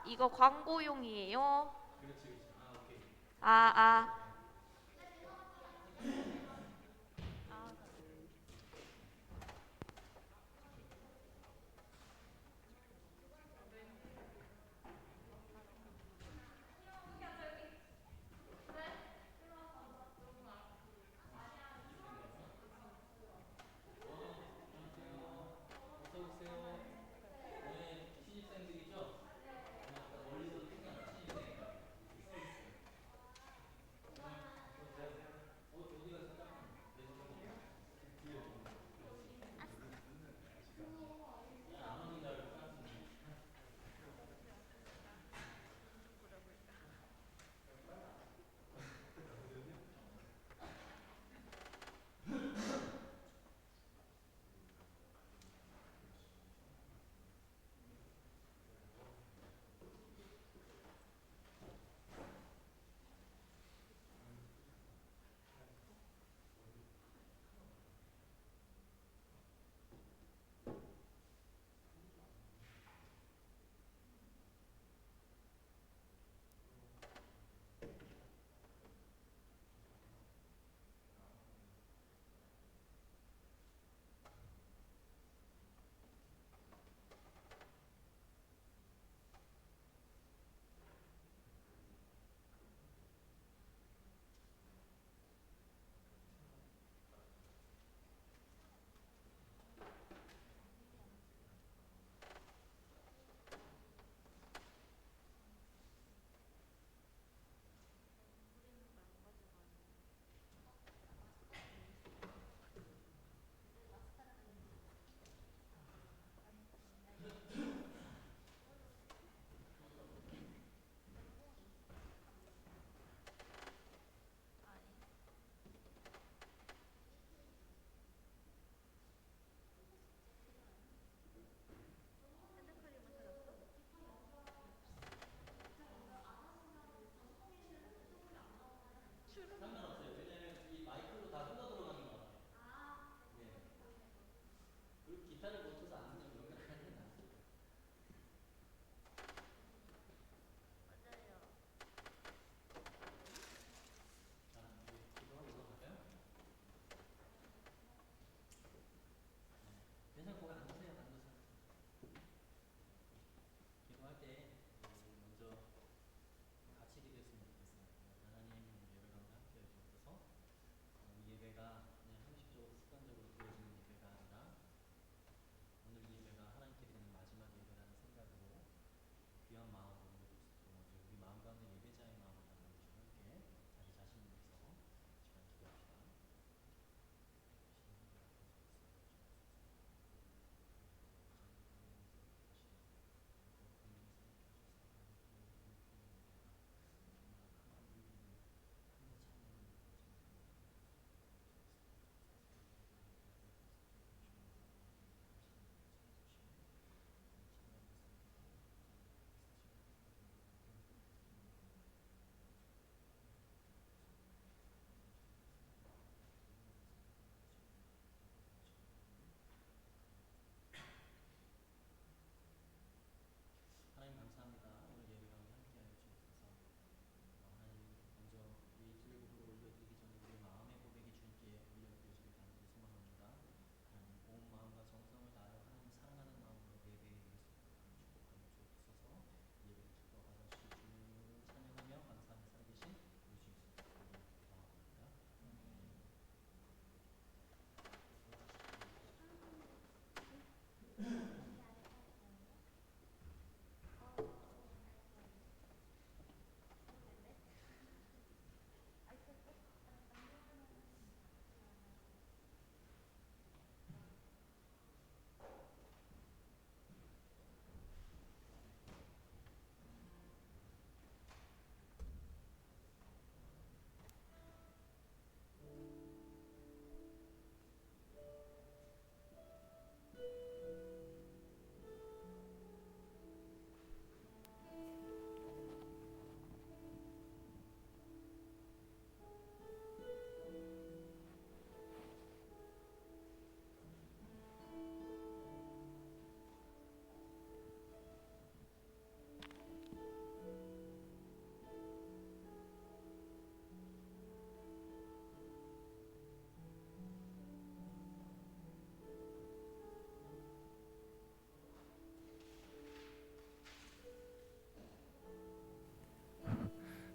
이거 광고용이에요. 그렇지, 그렇지. 아, 오케이. 아, 아. 어서 오세요. 네, 신입생들이죠? 멀리서 생각 신입생.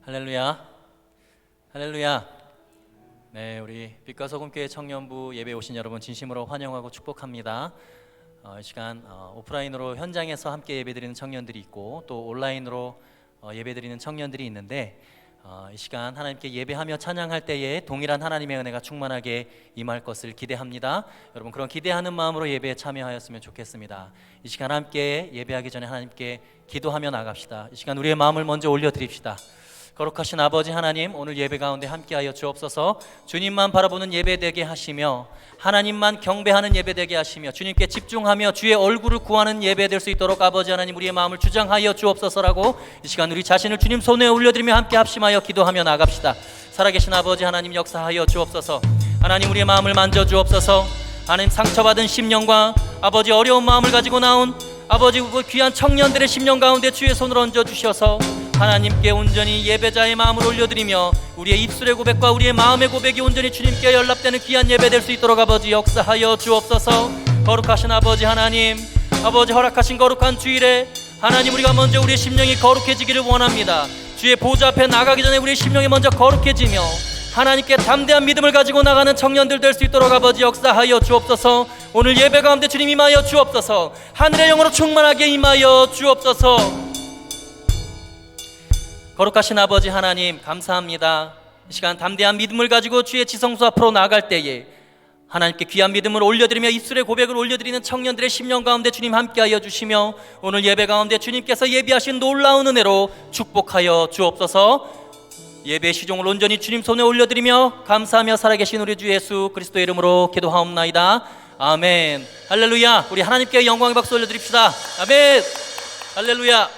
할렐루야. 할렐루야. 네, 우리 빛과 소금교회 청년부 예배 오신 여러분 진심으로 환영하고 축복합니다. 이 시간 오프라인으로 현장에서 함께 예배드리는 청년들이 있고 또 온라인으로 예배드리는 청년들이 있는데 이 시간 하나님께 예배하며 찬양할 때에 동일한 하나님의 은혜가 충만하게 임할 것을 기대합니다. 여러분 그런 기대하는 마음으로 예배에 참여하였으면 좋겠습니다. 이 시간 함께 예배하기 전에 하나님께 기도하며 나갑시다. 이 시간 우리의 마음을 먼저 올려드립시다. 거룩하신 아버지 하나님, 오늘 예배 가운데 함께하여 주옵소서. 주님만 바라보는 예배 되게 하시며 하나님만 경배하는 예배 되게 하시며 주님께 집중하며 주의 얼굴을 구하는 예배 될 수 있도록 아버지 하나님 우리의 마음을 주장하여 주옵소서라고 이 시간 우리 자신을 주님 손에 올려드리며 함께 합심하여 기도하며 나갑시다. 살아계신 아버지 하나님 역사하여 주옵소서. 하나님 우리의 마음을 만져 주옵소서. 하나님 상처받은 심령과 아버지 어려운 마음을 가지고 나온 아버지 귀한 청년들의 심령 가운데 주의 손을 얹어 주셔서 하나님께 온전히 예배자의 마음을 올려드리며 우리의 입술의 고백과 우리의 마음의 고백이 온전히 주님께 연락되는 귀한 예배 될 수 있도록 아버지 역사하여 주옵소서. 거룩하신 아버지 하나님, 아버지 허락하신 거룩한 주일에 하나님 우리가 먼저 우리의 심령이 거룩해지기를 원합니다. 주의 보좌 앞에 나가기 전에 우리의 심령이 먼저 거룩해지며 하나님께 담대한 믿음을 가지고 나가는 청년들 될 수 있도록 아버지 역사하여 주옵소서. 오늘 예배 가운데 주님 임하여 주옵소서. 하늘의 영으로 충만하게 임하여 주옵소서. 거룩하신 아버지 하나님 감사합니다. 이 시간 담대한 믿음을 가지고 주의 지성소 앞으로 나아갈 때에 하나님께 귀한 믿음을 올려드리며 입술의 고백을 올려드리는 청년들의 심령 가운데 주님 함께하여 주시며 오늘 예배 가운데 주님께서 예비하신 놀라운 은혜로 축복하여 주옵소서. 예배 시종을 온전히 주님 손에 올려드리며 감사하며 살아계신 우리 주 예수 그리스도의 이름으로 기도하옵나이다. 아멘. 할렐루야. 우리 하나님께 영광의 박수 올려드립시다. 아멘. 할렐루야.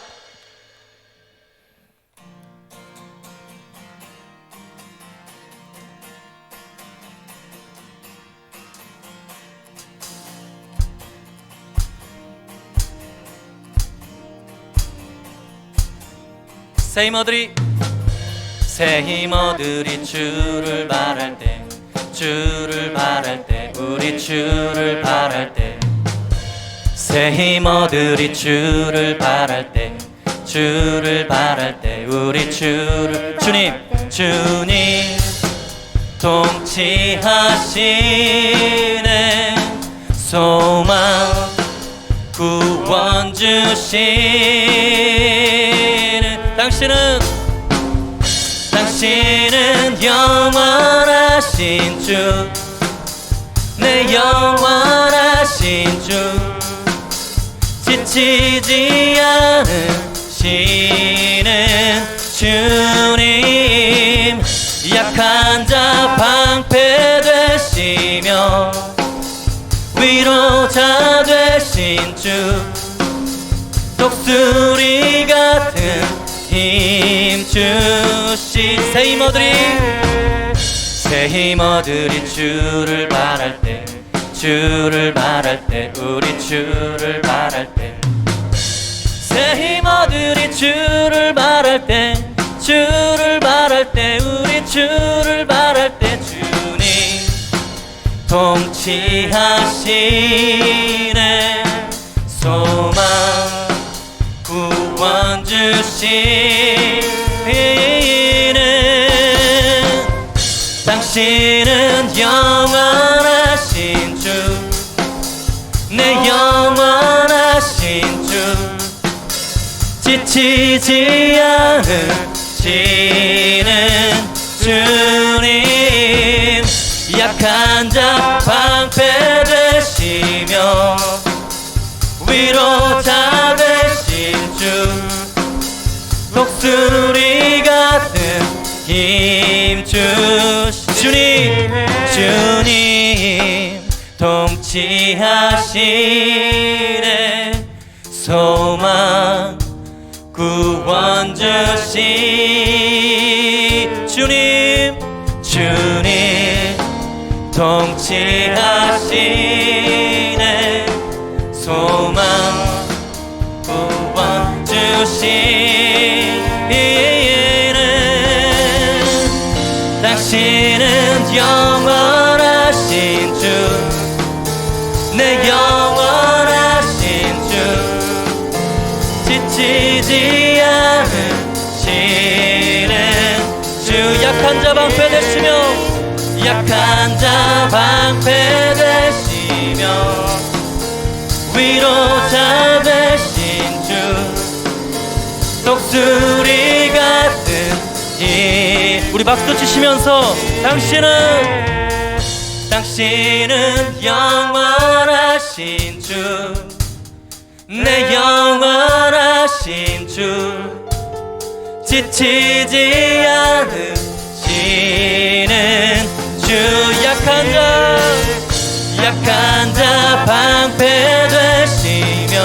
새 힘어들이 주를 바랄 때 주를 바랄 때 우리 주를 바랄 때 새 힘어들이 주를 바랄 때 주를 바랄 때 우리 주를 주님 통치하시네 소망 구원 주시는 당신은 영원하신 주 내 영원하신 주 지치지 않으시는 주님 약한 자 방패 되시며 위로자 되신 주 독수리 같은 힘 주시 새 힘어들이 주를 바랄 때 주를 바랄 때 우리 주를 바랄 때 새 힘어들이 주를 바랄 때 주를 바랄 때 우리 주를 바랄 때 주님 통치하시네 소망 구원 주시는 당신은 영원하신 주 내 영원하신 주 지치지 않으시는 주님 약한 자 방패 되시며 위로자 되신 주 독수리 같은 힘 주님 통치하시네 소망 구원 주시 주님 통치하시네 소망 구원 주시는 당신은 영원하신 주 내 영원하신 주 지치지 않으시네 약한 자 방패되시며 위로자 되신 주 독수리 같은 이 우리 박수 치시면서 당신은 영원하신 주 내 영원하신 주 지치지 않으시는 주 약한 자 방패 되시며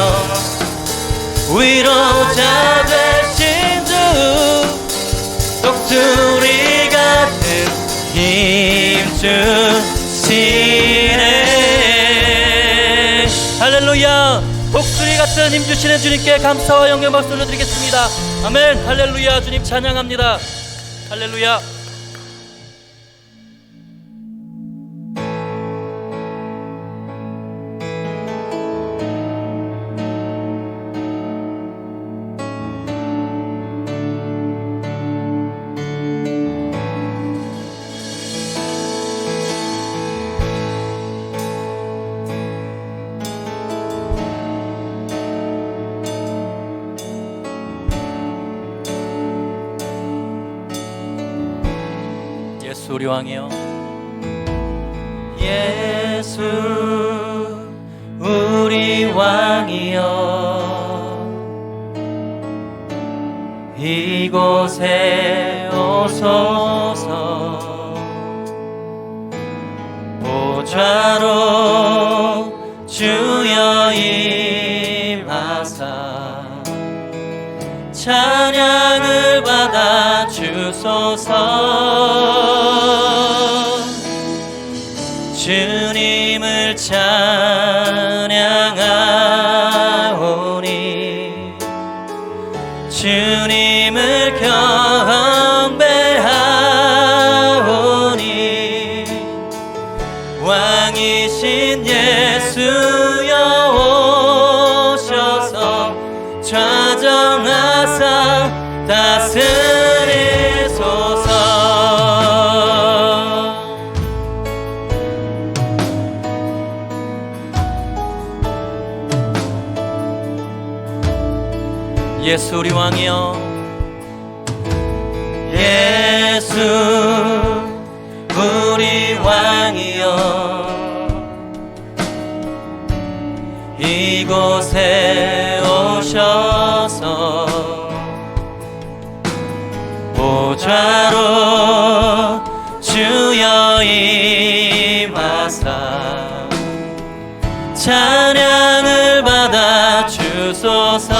위로자 되신 주 독수리 같은 힘 주시네. 할렐루야. 독수리 같은 힘 주시는 주님께 감사와 영광 박수 올려드리겠습니다. 아멘. 할렐루야. 주님 찬양합니다. 할렐루야. 예수 우리 왕이여 예수 우리 왕이여 이곳에 오소서 보좌로 주여 임하사 찬양을 받아 주소서 주님을 찬양하오니 주님을 경배하오니 왕이신 예수여 오셔서 좌정하사 다스리소서. 예수 우리 왕이여 예수 우리 왕이여 이곳에 오셔서 보좌로 주여 임하사 찬양을 받아 주소서.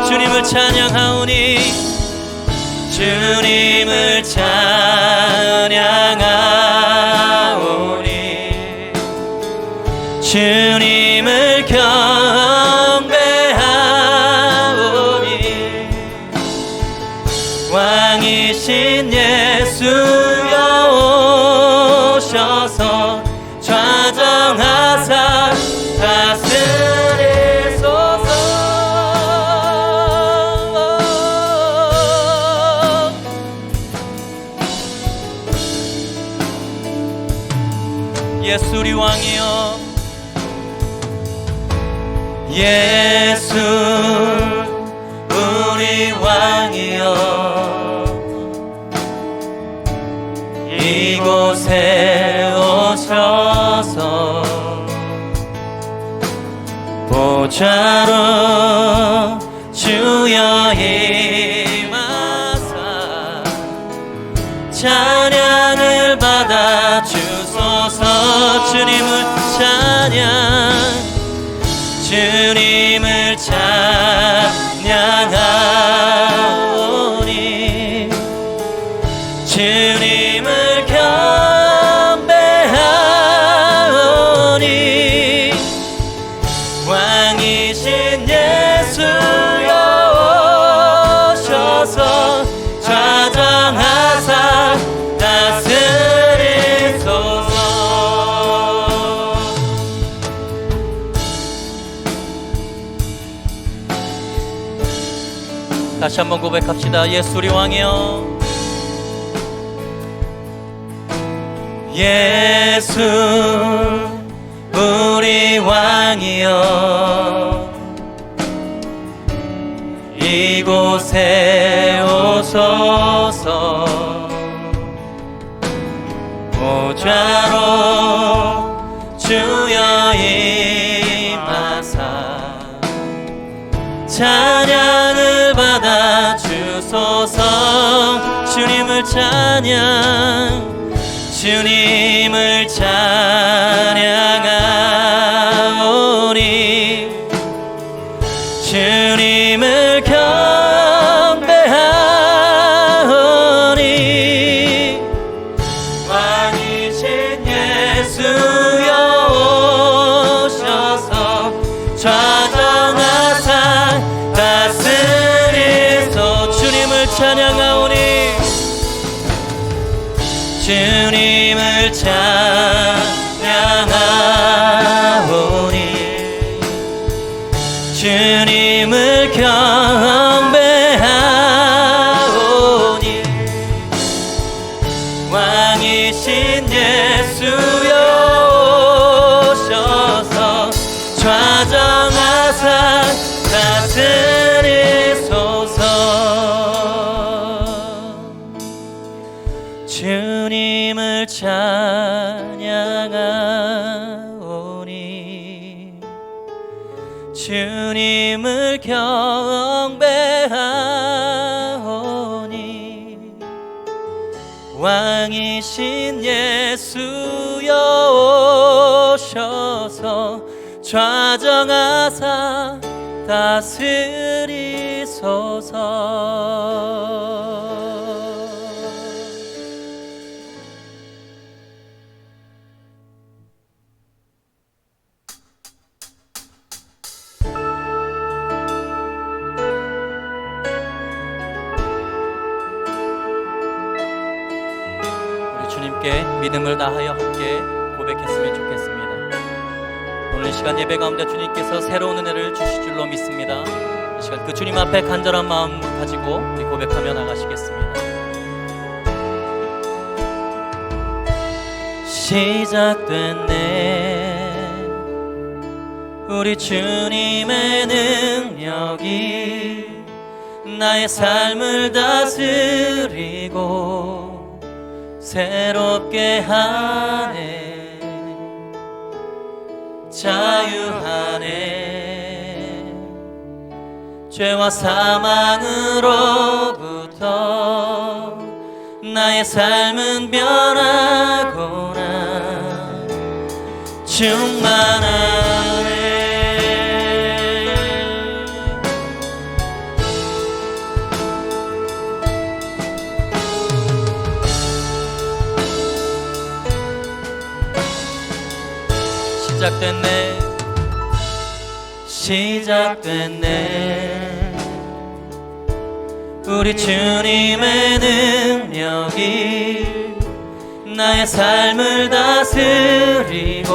주님을 찬양하오니 주님을 찬양하오니 주님을 경배하오니 왕이신 예수여 오셔서 좌정하사 다스리소서. 예수 우리 왕이여 예수 우리 왕이여 이곳에 오셔서 보좌로 주여 임하사 찬양을 받아 주소서. 주님을 찬양하오니 주님을 경배하오니 왕이신 예수여 오셔서 좌정하사 다스리소서. 다시 한번 고백합시다. 예수 우리 왕이여 예수 우리 왕이여 이곳에 오소서 보좌로 주여 임하사 찬양을 받아 주소서 주님을 찬양 주님을 찬양하오니 주님을 경배하오니 왕이신 예수여 오셔서 좌정하사 다스리소 주님을 찬양하오니 주님을 찬양하오니 주님을 경배하오니 왕이신 예수여 오셔서 좌정하사 다스리소서 주님을 찬양하오니 주님을 경배하오니 왕이신 예수여 오셔서 좌정하사 다스리소서 주님께 믿음을 다하여 함께 고백했으면 좋겠습니다. 오늘 이 시간 예배 가운데 주님께서 새로운 은혜를 주실 줄로 믿습니다. 이 시간 그 주님 앞에 간절한 마음 가지고 우리 고백하며 나가시겠습니다. 시작됐네 우리 주님의 능력이 나의 삶을 다스리고 새롭게 하네 자유하네 죄와 사망으로부터 나의 삶은 변하구나 충만하네 시작됐네 시작됐네 우리 주님의 능력이 나의 삶을 다스리고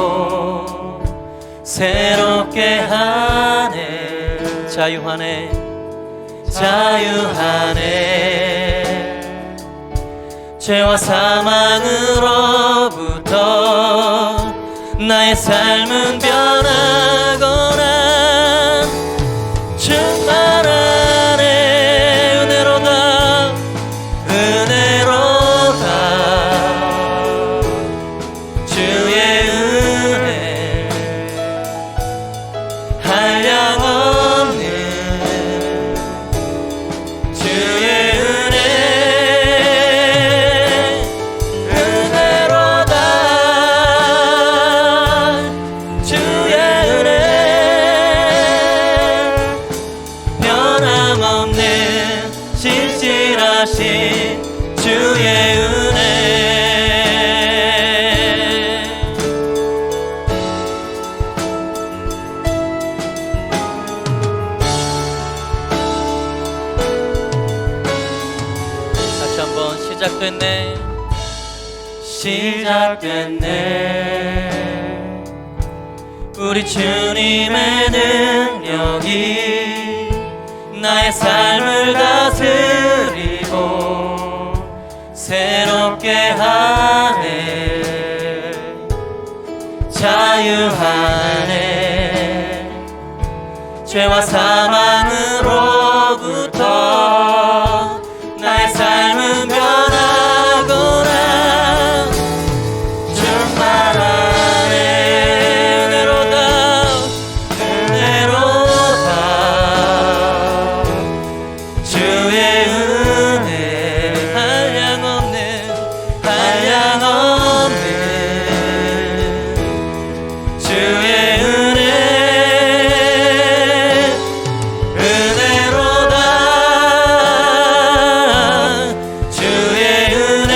새롭게 하네 자유하네 자유하네 죄와 사망으로부터 나의 삶은 변하거나 충만하네 은혜로다 은혜로다 주의 은혜 한량없는 주의 은혜 은혜로다 신실하신 주의 은혜 다시 한번 시작됐네 시작됐네 우리 주님의 능력이 나의 삶을 다스리고 새롭게 하네 자유 안에 죄와 사망으로부터 나의 삶은 변하거나 충만 안에 은혜로다 은혜로다 주의 은혜 한량없는 주의 은혜 은혜로다 주의 은혜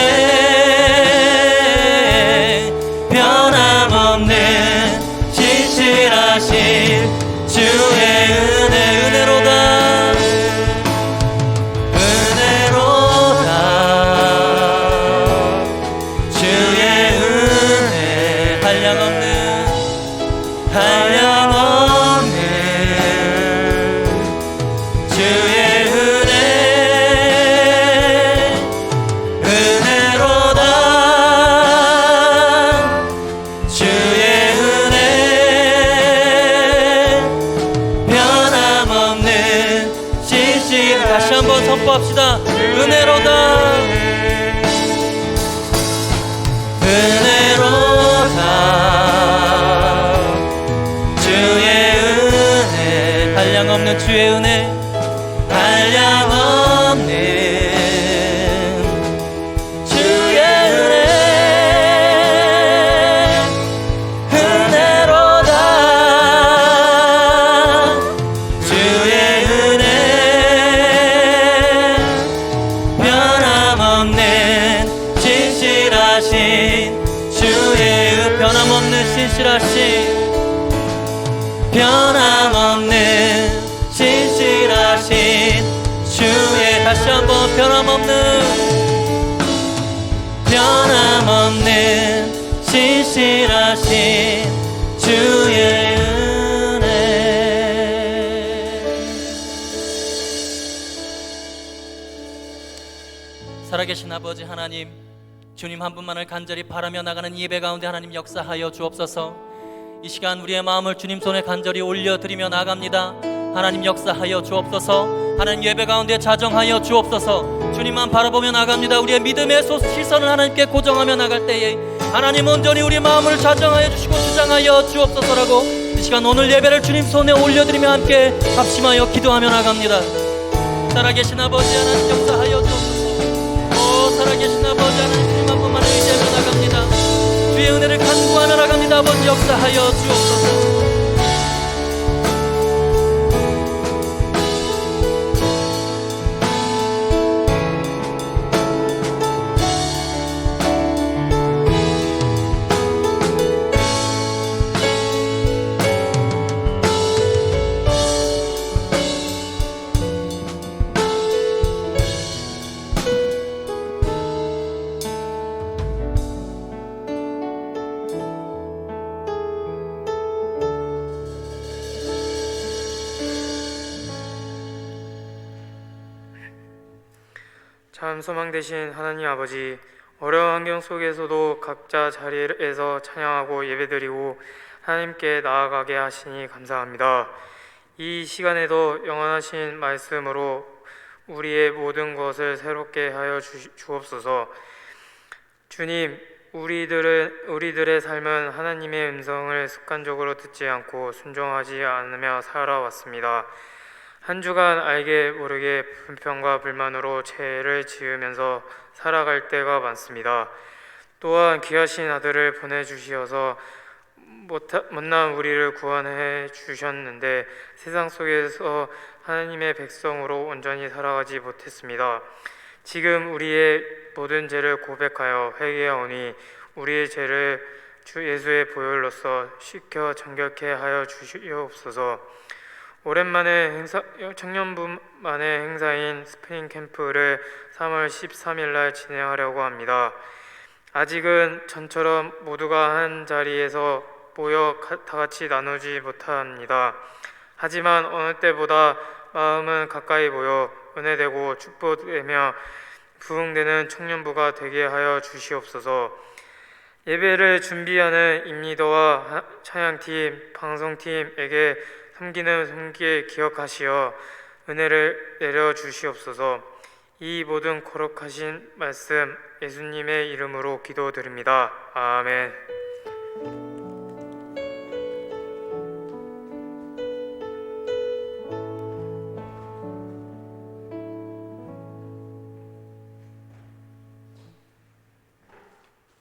변함없는 진실하신 주의 은혜 은혜로다 은혜로다 주의 은혜 한량없는 주의 은혜 은혜로다 주의 은혜 변함없는 진실 다시 한번 선포합시다 은혜로다 은혜로다 주의 은혜 한량없는 주의 은혜 한량없는 주의 은혜 은혜로다 주의 은혜 변함없는 진실하신 주의 변함없는 진실하신 변함없는 진실하신 주의 다시 한번 변함없는 진실하신 주의 은혜 살아계신 아버지 하나님 주님 한 분만을 간절히 바라며 나가는 예배 가운데 하나님 역사하여 주옵소서 이 시간 우리의 마음을 주님 손에 간절히 올려드리며 나갑니다 하나님 역사하여 주옵소서 하나님 예배 가운데 자정하여 주옵소서 주님만 바라보며 나갑니다 우리의 믿음의 시선을 하나님께 고정하며 나갈 때에 하나님 온전히 우리의 마음을 자정하여 주시고 주장하여 주옵소서라고 이 시간 오늘 예배를 주님 손에 올려드리며 함께 합심하여 기도하며 나갑니다 살아계신 아버지 하나님 역사하여 주옵소서 오 살아계신 아버지 하나님 주님 한 분만을 의지하며 나갑니다 주의 은혜를 간구하며 나갑니다 아버지 역사하여 주옵소서 참 소망 되신 하나님 아버지 어려운 환경 속에서도 각자 자리에서 찬양하고 예배드리고 하나님께 나아가게 하시니 감사합니다. 이 시간에도 영원하신 말씀으로 우리의 모든 것을 새롭게 하여 주옵소서. 주님, 우리들의 삶은 하나님의 음성을 습관적으로 듣지 않고 순종하지 않으며 살아왔습니다. 한 주간 알게 모르게 불평과 불만으로 죄를 지으면서 살아갈 때가 많습니다. 또한 귀하신 아들을 보내주시어서 못난 우리를 구원해 주셨는데 세상 속에서 하나님의 백성으로 온전히 살아가지 못했습니다. 지금 우리의 모든 죄를 고백하여 회개하오니 우리의 죄를 주 예수의 보혈로서 씻겨 정결케 하여 주시옵소서. 오랜만에 청년부만의 행사인 스프링 캠프를 3월 13일 날 진행하려고 합니다. 아직은 전처럼 모두가 한 자리에서 모여 다 같이 나누지 못합니다. 하지만 어느 때보다 마음은 가까이 모여 은혜되고 축복되며 부흥되는 청년부가 되게 하여 주시옵소서. 예배를 준비하는 임리더와 찬양팀, 방송팀에게 섬기는 손길 기억하시어 은혜를 내려주시옵소서. 이 모든 거룩하신 말씀 예수님의 이름으로 기도드립니다. 아멘.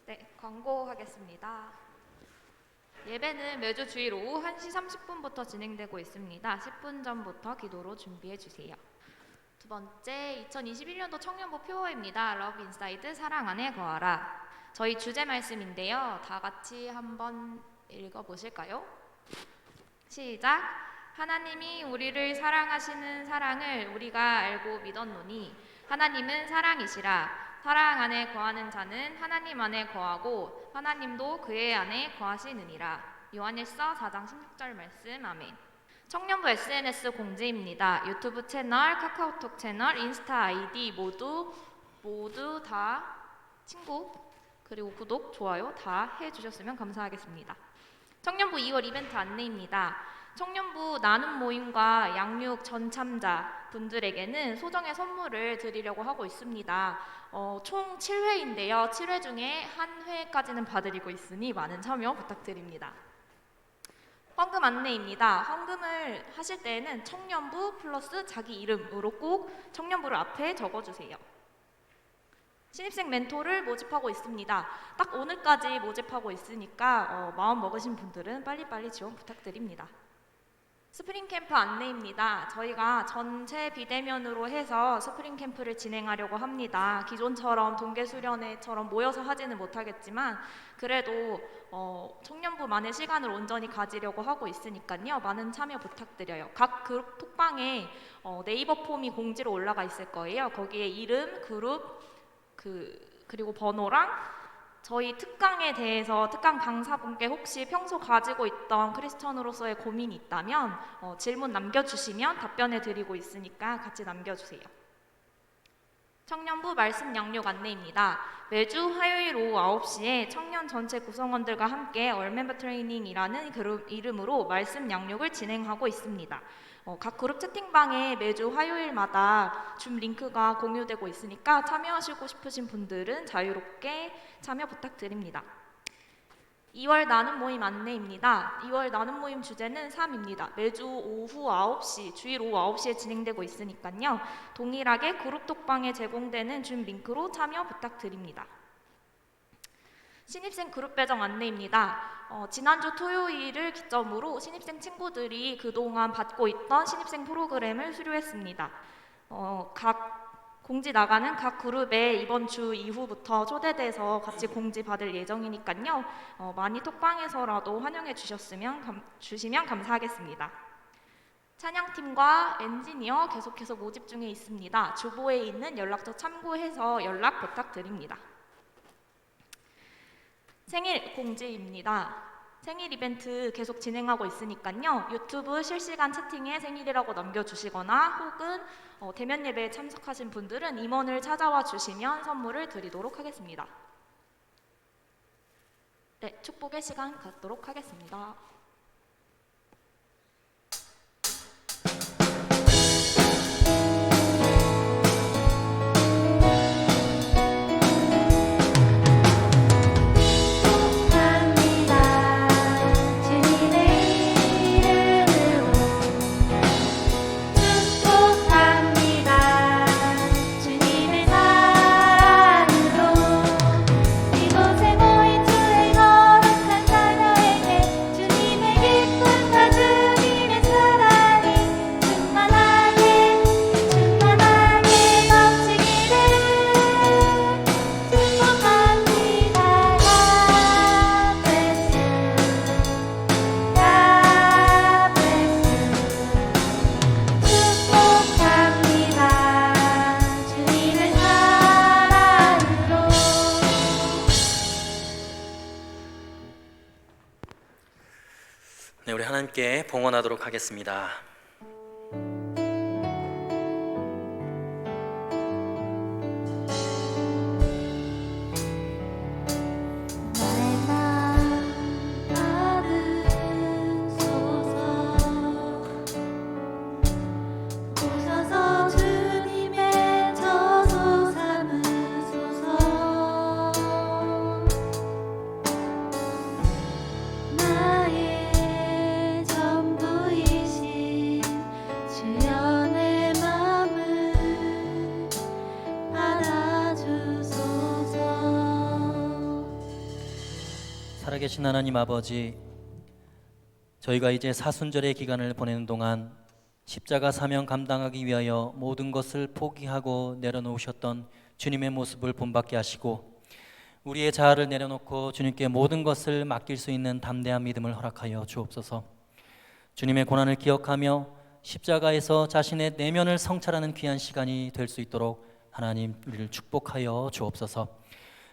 네, 광고하겠습니다. 예배는 매주 주일 오후 1시 30분부터 진행되고 있습니다. 10분 전부터 기도로 준비해 주세요. 두 번째, 2021년도 청년부 표어입니다. Love Inside, 사랑 안에 거하라. 저희 주제 말씀인데요. 다 같이 한번 읽어보실까요? 시작! 하나님이 우리를 사랑하시는 사랑을 우리가 알고 믿었노니 하나님은 사랑이시라. 사랑 안에 거하는 자는 하나님 안에 거하고 하나님도 그의 안에 거하시느니라. 요한일서 4장 16절 말씀. 아멘. 청년부 SNS 공지입니다. 유튜브 채널, 카카오톡 채널, 인스타 아이디 모두 다 친구 그리고 구독, 좋아요 다 해주셨으면 감사하겠습니다. 청년부 2월 이벤트 안내입니다. 청년부 나눔 모임과 양육 전참자 분들에게는 소정의 선물을 드리려고 하고 있습니다. 총 7회인데요. 7회 중에 한 회까지는 봐드리고 있으니 많은 참여 부탁드립니다. 헌금 안내입니다. 헌금을 하실 때에는 청년부 플러스 자기 이름으로 꼭 청년부를 앞에 적어주세요. 신입생 멘토를 모집하고 있습니다. 딱 오늘까지 모집하고 있으니까 마음 먹으신 분들은 빨리빨리 지원 부탁드립니다. 스프링 캠프 안내입니다. 저희가 전체 비대면으로 해서 스프링 캠프를 진행하려고 합니다. 기존처럼 동계수련회처럼 모여서 하지는 못하겠지만 그래도 청년부만의 시간을 온전히 가지려고 하고 있으니까요. 많은 참여 부탁드려요. 각 그룹 톡방에 네이버 폼이 공지로 올라가 있을 거예요. 거기에 이름, 그룹, 그리고 번호랑 저희 특강에 대해서 특강 강사분께 혹시 평소 가지고 있던 크리스천으로서의 고민이 있다면 질문 남겨주시면 답변해 드리고 있으니까 같이 남겨주세요. 청년부 말씀 양육 안내입니다. 매주 화요일 오후 9시에 청년 전체 구성원들과 함께 얼멤버 트레이닝이라는 이름으로 말씀 양육을 진행하고 있습니다. 각 그룹 채팅방에 매주 화요일마다 줌 링크가 공유되고 있으니까 참여하시고 싶으신 분들은 자유롭게 참여 부탁드립니다. 2월 나눔 모임 안내입니다. 2월 나눔 모임 주제는 3입니다. 매주 오후 9시, 주일 오후 9시에 진행되고 있으니까요. 동일하게 그룹 톡방에 제공되는 줌 링크로 참여 부탁드립니다. 신입생 그룹 배정 안내입니다. 지난주 토요일을 기점으로 신입생 친구들이 그동안 받고 있던 신입생 프로그램을 수료했습니다. 공지 나가는 각 그룹에 이번 주 이후부터 초대돼서 같이 공지 받을 예정이니까요. 많이 톡방에서라도 환영해 주시면 감사하겠습니다. 찬양팀과 엔지니어 계속해서 모집 중에 있습니다. 주보에 있는 연락처 참고해서 연락 부탁드립니다. 생일 공지입니다. 생일 이벤트 계속 진행하고 있으니까요. 유튜브 실시간 채팅에 생일이라고 남겨주시거나 혹은 대면 예배에 참석하신 분들은 임원을 찾아와 주시면 선물을 드리도록 하겠습니다. 네, 축복의 시간 갖도록 하겠습니다. 네, 우리 하나님께 봉헌하도록 하겠습니다. 나의 살아계신 하나님 아버지, 저희가 이제 사순절의 기간을 보내는 동안 십자가 사명 감당하기 위하여 모든 것을 포기하고 내려놓으셨던 주님의 모습을 본받게 하시고, 우리의 자아를 내려놓고 주님께 모든 것을 맡길 수 있는 담대한 믿음을 허락하여 주옵소서. 주님의 고난을 기억하며 십자가에서 자신의 내면을 성찰하는 귀한 시간이 될 수 있도록 하나님 우리를 축복하여 주옵소서.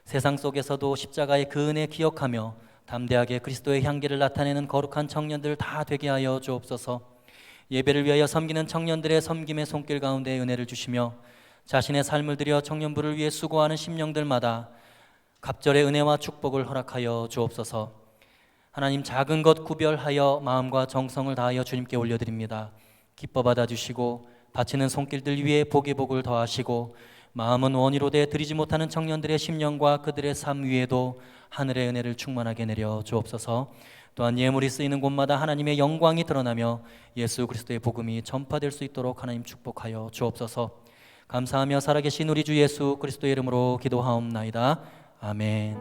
세상 속에서도 십자가의 그 은혜 기억하며 담대하게 그리스도의 향기를 나타내는 거룩한 청년들 다 되게 하여 주옵소서. 예배를 위하여 섬기는 청년들의 섬김의 손길 가운데 은혜를 주시며, 자신의 삶을 들여 청년부를 위해 수고하는 심령들마다 갑절의 은혜와 축복을 허락하여 주옵소서. 하나님, 작은 것 구별하여 마음과 정성을 다하여 주님께 올려드립니다. 기뻐 받아주시고 바치는 손길들 위에 복의 복을 더하시고, 마음은 원의로 돼 드리지 못하는 청년들의 심령과 그들의 삶 위에도 하늘의 은혜를 충만하게 내려 주옵소서. 또한 예물이 쓰이는 곳마다 하나님의 영광이 드러나며 예수 그리스도의 복음이 전파될 수 있도록 하나님 축복하여 주옵소서. 감사하며 살아계신 우리 주 예수 그리스도의 이름으로 기도하옵나이다. 아멘.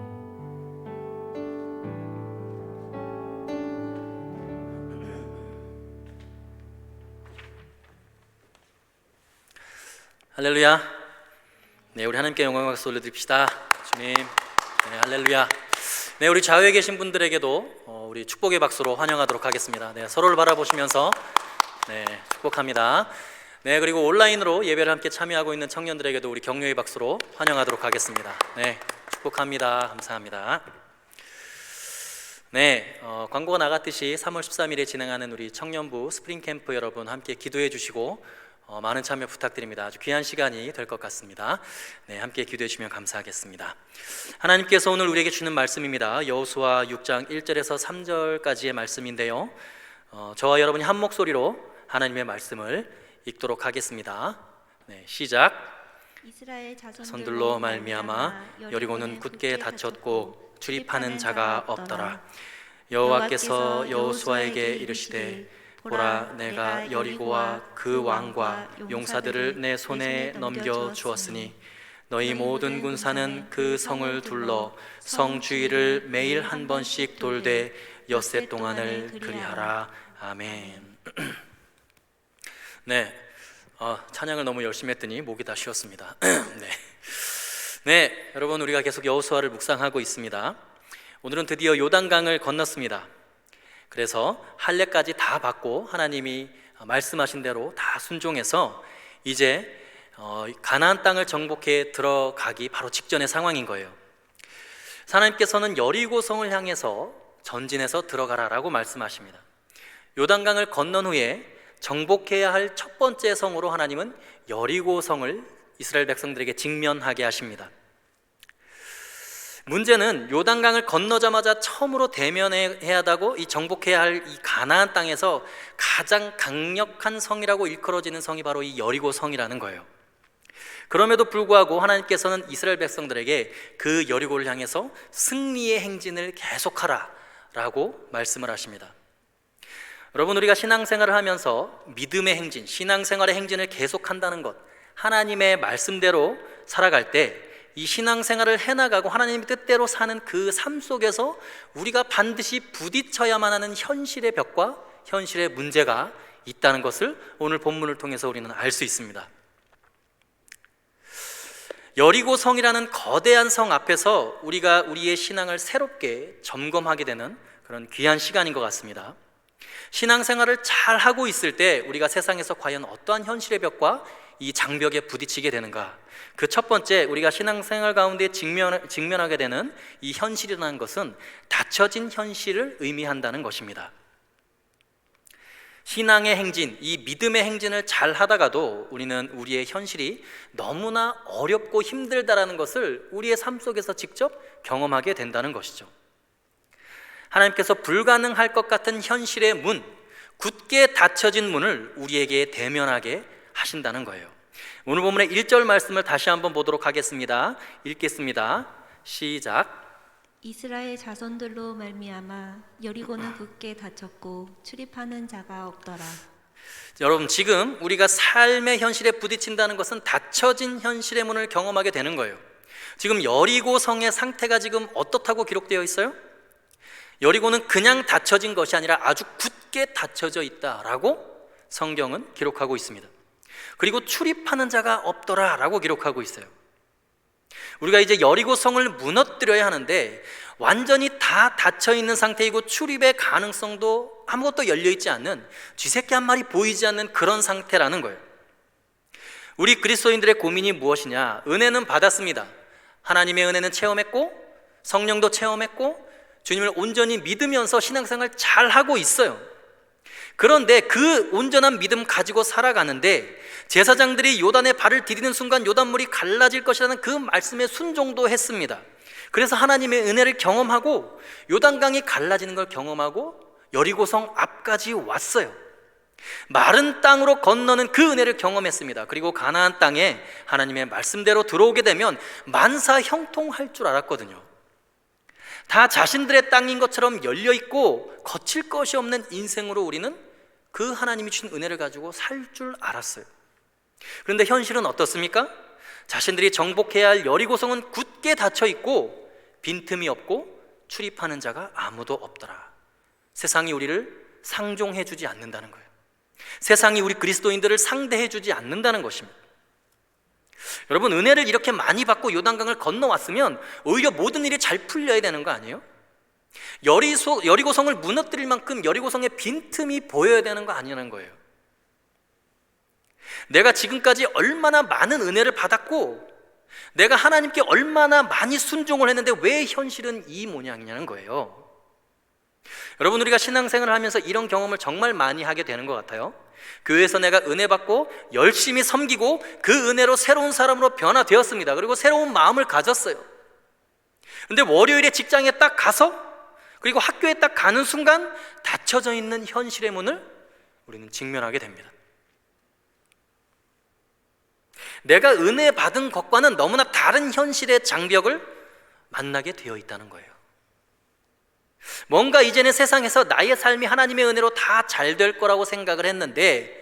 할렐루야. 네, 우리 하나님께 영광과 박수 올려드립시다. 주님, 네, 할렐루야. 네, 우리 좌우에 계신 분들에게도 우리 축복의 박수로 환영하도록 하겠습니다. 네, 서로를 바라보시면서 네, 축복합니다. 네, 그리고 온라인으로 예배를 함께 참여하고 있는 청년들에게도 우리 격려의 박수로 환영하도록 하겠습니다. 네, 축복합니다. 감사합니다. 네, 광고가 나갔듯이 3월 13일에 진행하는 우리 청년부 스프링 캠프 여러분 함께 기도해 주시고 많은 참여 부탁드립니다. 아주 귀한 시간이 될 것 같습니다. 네, 함께 기도해 주시면 감사하겠습니다. 하나님께서 오늘 우리에게 주는 말씀입니다. 여호수아 6장 1절에서 3절까지의 말씀인데요, 저와 여러분이 한 목소리로 하나님의 말씀을 읽도록 하겠습니다. 네, 시작. 이스라엘 자손들로 말미암아 여리고는 굳게 닫혔고 출입하는 자가 없더라. 여호와께서 여호수아에게 이르시되, 보라, 내가 여리고와 그 왕과 용사들을 내 손에 넘겨 주었으니 너희 모든 군사는 그 성을 둘러 성 주위를 매일 한 번씩 돌되 엿새 동안을 그리하라. 아멘. 네, 찬양을 너무 열심히 했더니 목이 다 쉬었습니다. 네, 여러분, 우리가 계속 여호수아를 묵상하고 있습니다. 오늘은 드디어 요단강을 건넜습니다. 그래서 할례까지 다 받고 하나님이 말씀하신 대로 다 순종해서 이제 가나안 땅을 정복해 들어가기 바로 직전의 상황인 거예요. 하나님께서는 여리고성을 향해서 전진해서 들어가라라고 말씀하십니다. 요단강을 건넌 후에 정복해야 할 첫 번째 성으로 하나님은 여리고성을 이스라엘 백성들에게 직면하게 하십니다. 문제는 요단강을 건너자마자 처음으로 대면해야 하다고 이 정복해야 할 이 가나안 땅에서 가장 강력한 성이라고 일컬어지는 성이 바로 이 여리고 성이라는 거예요. 그럼에도 불구하고 하나님께서는 이스라엘 백성들에게 그 여리고를 향해서 승리의 행진을 계속하라 라고 말씀을 하십니다. 여러분, 우리가 신앙생활을 하면서 믿음의 행진, 신앙생활의 행진을 계속한다는 것, 하나님의 말씀대로 살아갈 때 이 신앙생활을 해나가고 하나님의 뜻대로 사는 그 삶 속에서 우리가 반드시 부딪혀야만 하는 현실의 벽과 현실의 문제가 있다는 것을 오늘 본문을 통해서 우리는 알 수 있습니다. 여리고성이라는 거대한 성 앞에서 우리가 우리의 신앙을 새롭게 점검하게 되는 그런 귀한 시간인 것 같습니다. 신앙생활을 잘 하고 있을 때 우리가 세상에서 과연 어떠한 현실의 벽과 이 장벽에 부딪히게 되는가? 그 첫 번째, 우리가 신앙생활 가운데 직면하게 되는 이 현실이라는 것은 닫혀진 현실을 의미한다는 것입니다. 신앙의 행진, 이 믿음의 행진을 잘 하다가도 우리는 우리의 현실이 너무나 어렵고 힘들다라는 것을 우리의 삶 속에서 직접 경험하게 된다는 것이죠. 하나님께서 불가능할 것 같은 현실의 문, 굳게 닫혀진 문을 우리에게 대면하게 하신다는 거예요. 오늘 본문의 1절 말씀을 다시 한번 보도록 하겠습니다. 읽겠습니다. 시작. 이스라엘 자손들로 말미암아 여리고는 굳게 닫혔고 출입하는 자가 없더라. 여러분, 지금 우리가 삶의 현실에 부딪힌다는 것은 닫혀진 현실의 문을 경험하게 되는 거예요. 지금 여리고 성의 상태가 지금 어떻다고 기록되어 있어요? 여리고는 그냥 닫혀진 것이 아니라 아주 굳게 닫혀져 있다라고 성경은 기록하고 있습니다. 그리고 출입하는 자가 없더라라고 기록하고 있어요. 우리가 이제 여리고성을 무너뜨려야 하는데 완전히 다 닫혀 있는 상태이고 출입의 가능성도 아무것도 열려 있지 않는, 쥐새끼 한 마리 보이지 않는 그런 상태라는 거예요. 우리 그리스도인들의 고민이 무엇이냐? 은혜는 받았습니다. 하나님의 은혜는 체험했고 성령도 체험했고 주님을 온전히 믿으면서 신앙생활 잘 하고 있어요. 그런데 그 온전한 믿음 가지고 살아가는데 제사장들이 요단에 발을 디디는 순간 요단물이 갈라질 것이라는 그 말씀에 순종도 했습니다. 그래서 하나님의 은혜를 경험하고 요단강이 갈라지는 걸 경험하고 여리고성 앞까지 왔어요. 마른 땅으로 건너는 그 은혜를 경험했습니다. 그리고 가나안 땅에 하나님의 말씀대로 들어오게 되면 만사 형통할 줄 알았거든요. 다 자신들의 땅인 것처럼 열려있고 거칠 것이 없는 인생으로 우리는 그 하나님이 주신 은혜를 가지고 살 줄 알았어요. 그런데 현실은 어떻습니까? 자신들이 정복해야 할 여리고성은 굳게 닫혀있고 빈틈이 없고 출입하는 자가 아무도 없더라. 세상이 우리를 상종해주지 않는다는 거예요. 세상이 우리 그리스도인들을 상대해주지 않는다는 것입니다. 여러분, 은혜를 이렇게 많이 받고 요단강을 건너왔으면 오히려 모든 일이 잘 풀려야 되는 거 아니에요? 여리고성을 무너뜨릴 만큼 여리고성의 빈틈이 보여야 되는 거 아니냐는 거예요. 내가 지금까지 얼마나 많은 은혜를 받았고 내가 하나님께 얼마나 많이 순종을 했는데 왜 현실은 이 모양이냐는 거예요. 여러분, 우리가 신앙생활을 하면서 이런 경험을 정말 많이 하게 되는 것 같아요. 교회에서 내가 은혜 받고 열심히 섬기고 그 은혜로 새로운 사람으로 변화되었습니다. 그리고 새로운 마음을 가졌어요. 근데 월요일에 직장에 딱 가서 그리고 학교에 딱 가는 순간 닫혀져 있는 현실의 문을 우리는 직면하게 됩니다. 내가 은혜 받은 것과는 너무나 다른 현실의 장벽을 만나게 되어 있다는 거예요. 뭔가 이제는 세상에서 나의 삶이 하나님의 은혜로 다 잘 될 거라고 생각을 했는데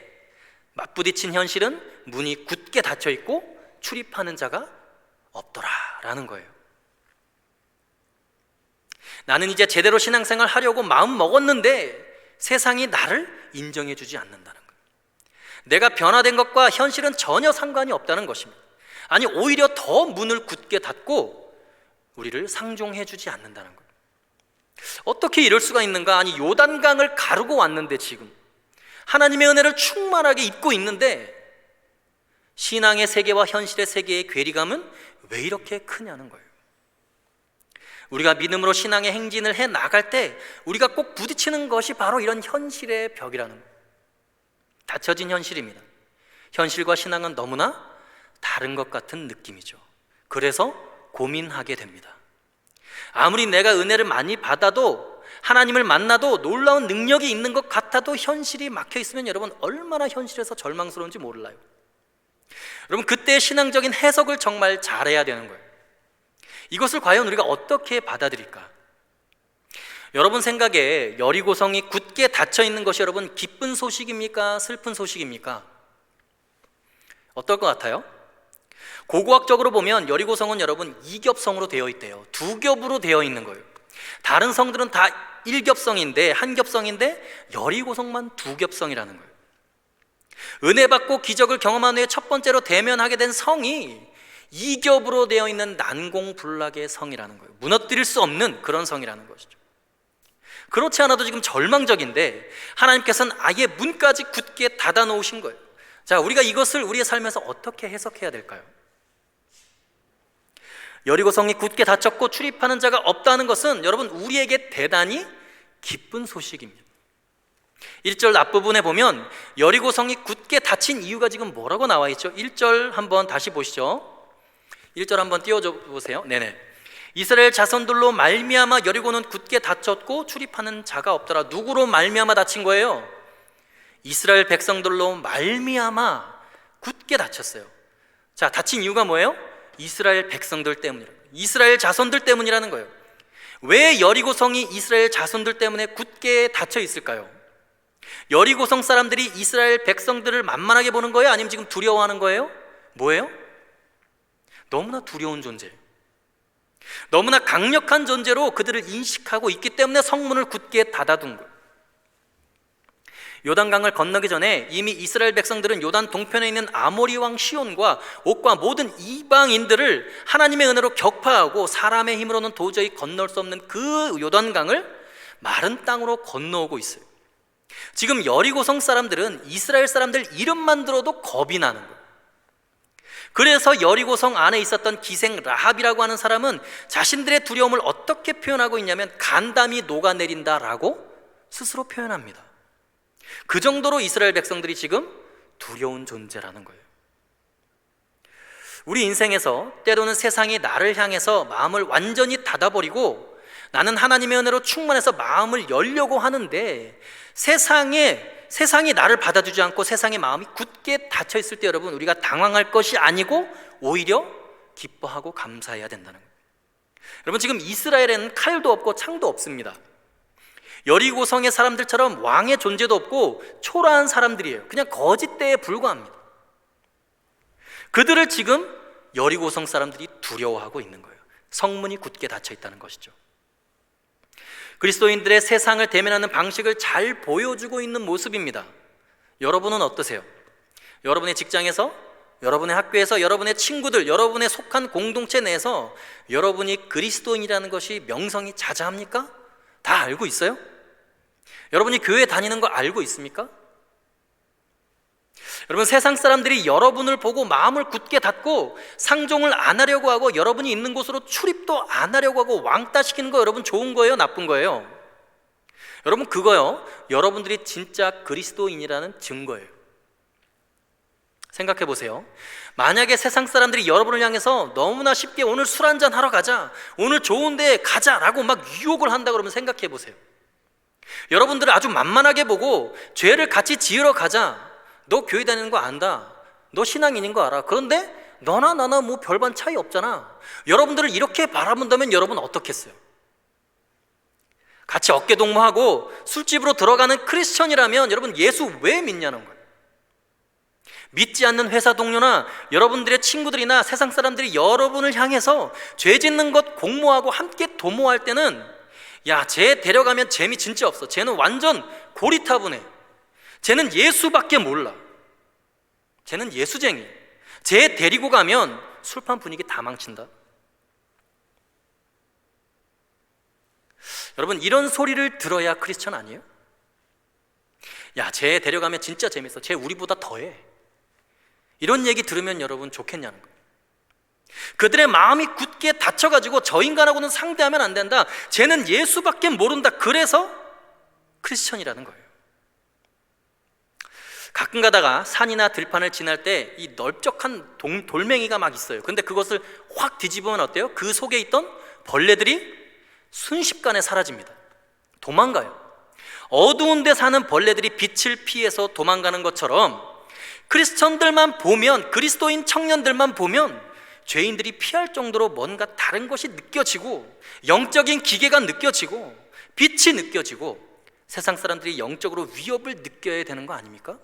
맞부딪힌 현실은 문이 굳게 닫혀 있고 출입하는 자가 없더라라는 거예요. 나는 이제 제대로 신앙생활 하려고 마음 먹었는데 세상이 나를 인정해 주지 않는다는 거예요. 내가 변화된 것과 현실은 전혀 상관이 없다는 것입니다. 아니, 오히려 더 문을 굳게 닫고 우리를 상종해 주지 않는다는 거예요. 어떻게 이럴 수가 있는가? 아니, 요단강을 가르고 왔는데 지금 하나님의 은혜를 충만하게 입고 있는데 신앙의 세계와 현실의 세계의 괴리감은 왜 이렇게 크냐는 거예요. 우리가 믿음으로 신앙의 행진을 해 나갈 때 우리가 꼭 부딪히는 것이 바로 이런 현실의 벽이라는 거예요. 닫혀진 현실입니다. 현실과 신앙은 너무나 다른 것 같은 느낌이죠. 그래서 고민하게 됩니다. 아무리 내가 은혜를 많이 받아도 하나님을 만나도 놀라운 능력이 있는 것 같아도 현실이 막혀 있으면 여러분 얼마나 현실에서 절망스러운지 몰라요. 여러분, 그때의 신앙적인 해석을 정말 잘해야 되는 거예요. 이것을 과연 우리가 어떻게 받아들일까? 여러분 생각에 여리고성이 굳게 닫혀 있는 것이 여러분 기쁜 소식입니까? 슬픈 소식입니까? 어떨 것 같아요? 고고학적으로 보면 여리고성은 여러분 2겹성으로 되어 있대요. 2겹으로 되어 있는 거예요. 다른 성들은 다 1겹성인데, 한 겹성인데 여리고성만 2겹성이라는 거예요. 은혜 받고 기적을 경험한 후에 첫 번째로 대면하게 된 성이 2겹으로 되어 있는 난공불락의 성이라는 거예요. 무너뜨릴 수 없는 그런 성이라는 것이죠. 그렇지 않아도 지금 절망적인데 하나님께서는 아예 문까지 굳게 닫아 놓으신 거예요. 자, 우리가 이것을 우리의 삶에서 어떻게 해석해야 될까요? 여리고성이 굳게 닫혔고 출입하는 자가 없다는 것은 여러분 우리에게 대단히 기쁜 소식입니다. 1절 앞부분에 보면 여리고성이 굳게 닫힌 이유가 지금 뭐라고 나와 있죠? 1절 한번 다시 보시죠. 1절 한번 띄워줘 보세요. 네네. 이스라엘 자손들로 말미암아 여리고는 굳게 닫혔고 출입하는 자가 없더라. 누구로 말미암아 닫힌 거예요? 이스라엘 백성들로 말미암아 굳게 닫혔어요. 자, 닫힌 이유가 뭐예요? 이스라엘 백성들 때문이라고. 이스라엘 자손들 때문이라는 거예요. 왜 여리고성이 이스라엘 자손들 때문에 굳게 닫혀 있을까요? 여리고성 사람들이 이스라엘 백성들을 만만하게 보는 거예요? 아니면 지금 두려워하는 거예요? 뭐예요? 너무나 두려운 존재. 너무나 강력한 존재로 그들을 인식하고 있기 때문에 성문을 굳게 닫아둔 거예요. 요단강을 건너기 전에 이미 이스라엘 백성들은 요단 동편에 있는 아모리 왕 시온과 옥과 모든 이방인들을 하나님의 은혜로 격파하고 사람의 힘으로는 도저히 건널 수 없는 그 요단강을 마른 땅으로 건너오고 있어요. 지금 여리고성 사람들은 이스라엘 사람들 이름만 들어도 겁이 나는 거예요. 그래서 여리고성 안에 있었던 기생 라합이라고 하는 사람은 자신들의 두려움을 어떻게 표현하고 있냐면 간담이 녹아내린다라고 스스로 표현합니다. 그 정도로 이스라엘 백성들이 지금 두려운 존재라는 거예요. 우리 인생에서 때로는 세상이 나를 향해서 마음을 완전히 닫아버리고 나는 하나님의 은혜로 충만해서 마음을 열려고 하는데 세상이 나를 받아주지 않고 세상의 마음이 굳게 닫혀 있을 때 여러분, 우리가 당황할 것이 아니고 오히려 기뻐하고 감사해야 된다는 거예요. 여러분, 지금 이스라엘에는 칼도 없고 창도 없습니다. 여리고성의 사람들처럼 왕의 존재도 없고 초라한 사람들이에요. 그냥 거짓대에 불과합니다. 그들을 지금 여리고성 사람들이 두려워하고 있는 거예요. 성문이 굳게 닫혀 있다는 것이죠. 그리스도인들의 세상을 대면하는 방식을 잘 보여주고 있는 모습입니다. 여러분은 어떠세요? 여러분의 직장에서, 여러분의 학교에서, 여러분의 친구들, 여러분의 속한 공동체 내에서 여러분이 그리스도인이라는 것이 명성이 자자합니까? 다 알고 있어요? 여러분이 교회 다니는 거 알고 있습니까? 여러분, 세상 사람들이 여러분을 보고 마음을 굳게 닫고 상종을 안 하려고 하고 여러분이 있는 곳으로 출입도 안 하려고 하고 왕따시키는 거 여러분 좋은 거예요? 나쁜 거예요? 여러분, 그거요, 여러분들이 진짜 그리스도인이라는 증거예요. 생각해 보세요. 만약에 세상 사람들이 여러분을 향해서 너무나 쉽게 오늘 술 한잔 하러 가자, 오늘 좋은 데 가자라고 막 유혹을 한다 그러면 생각해 보세요. 여러분들을 아주 만만하게 보고 죄를 같이 지으러 가자, 너 교회 다니는 거 안다, 너 신앙인인 거 알아, 그런데 너나 나나 뭐 별반 차이 없잖아, 여러분들을 이렇게 바라본다면 여러분 어떻겠어요? 같이 어깨동무하고 술집으로 들어가는 크리스천이라면 여러분 예수 왜 믿냐는 거예요. 믿지 않는 회사 동료나 여러분들의 친구들이나 세상 사람들이 여러분을 향해서 죄 짓는 것 공모하고 함께 도모할 때는 야, 쟤 데려가면 재미 진짜 없어, 쟤는 완전 고리타분해, 쟤는 예수밖에 몰라, 쟤는 예수쟁이, 쟤 데리고 가면 술판 분위기 다 망친다. 여러분, 이런 소리를 들어야 크리스천 아니에요? 야, 쟤 데려가면 진짜 재밌어, 쟤 우리보다 더해, 이런 얘기 들으면 여러분 좋겠냐는 거예요. 그들의 마음이 굳게 닫혀가지고 저 인간하고는 상대하면 안 된다, 쟤는 예수밖에 모른다, 그래서 크리스천이라는 거예요. 가끔 가다가 산이나 들판을 지날 때 이 넓적한 돌멩이가 막 있어요. 근데 그것을 확 뒤집으면 어때요? 그 속에 있던 벌레들이 순식간에 사라집니다. 도망가요. 어두운 데 사는 벌레들이 빛을 피해서 도망가는 것처럼 크리스천들만 보면, 그리스도인 청년들만 보면 죄인들이 피할 정도로 뭔가 다른 것이 느껴지고 영적인 기계가 느껴지고 빛이 느껴지고 세상 사람들이 영적으로 위협을 느껴야 되는 거 아닙니까?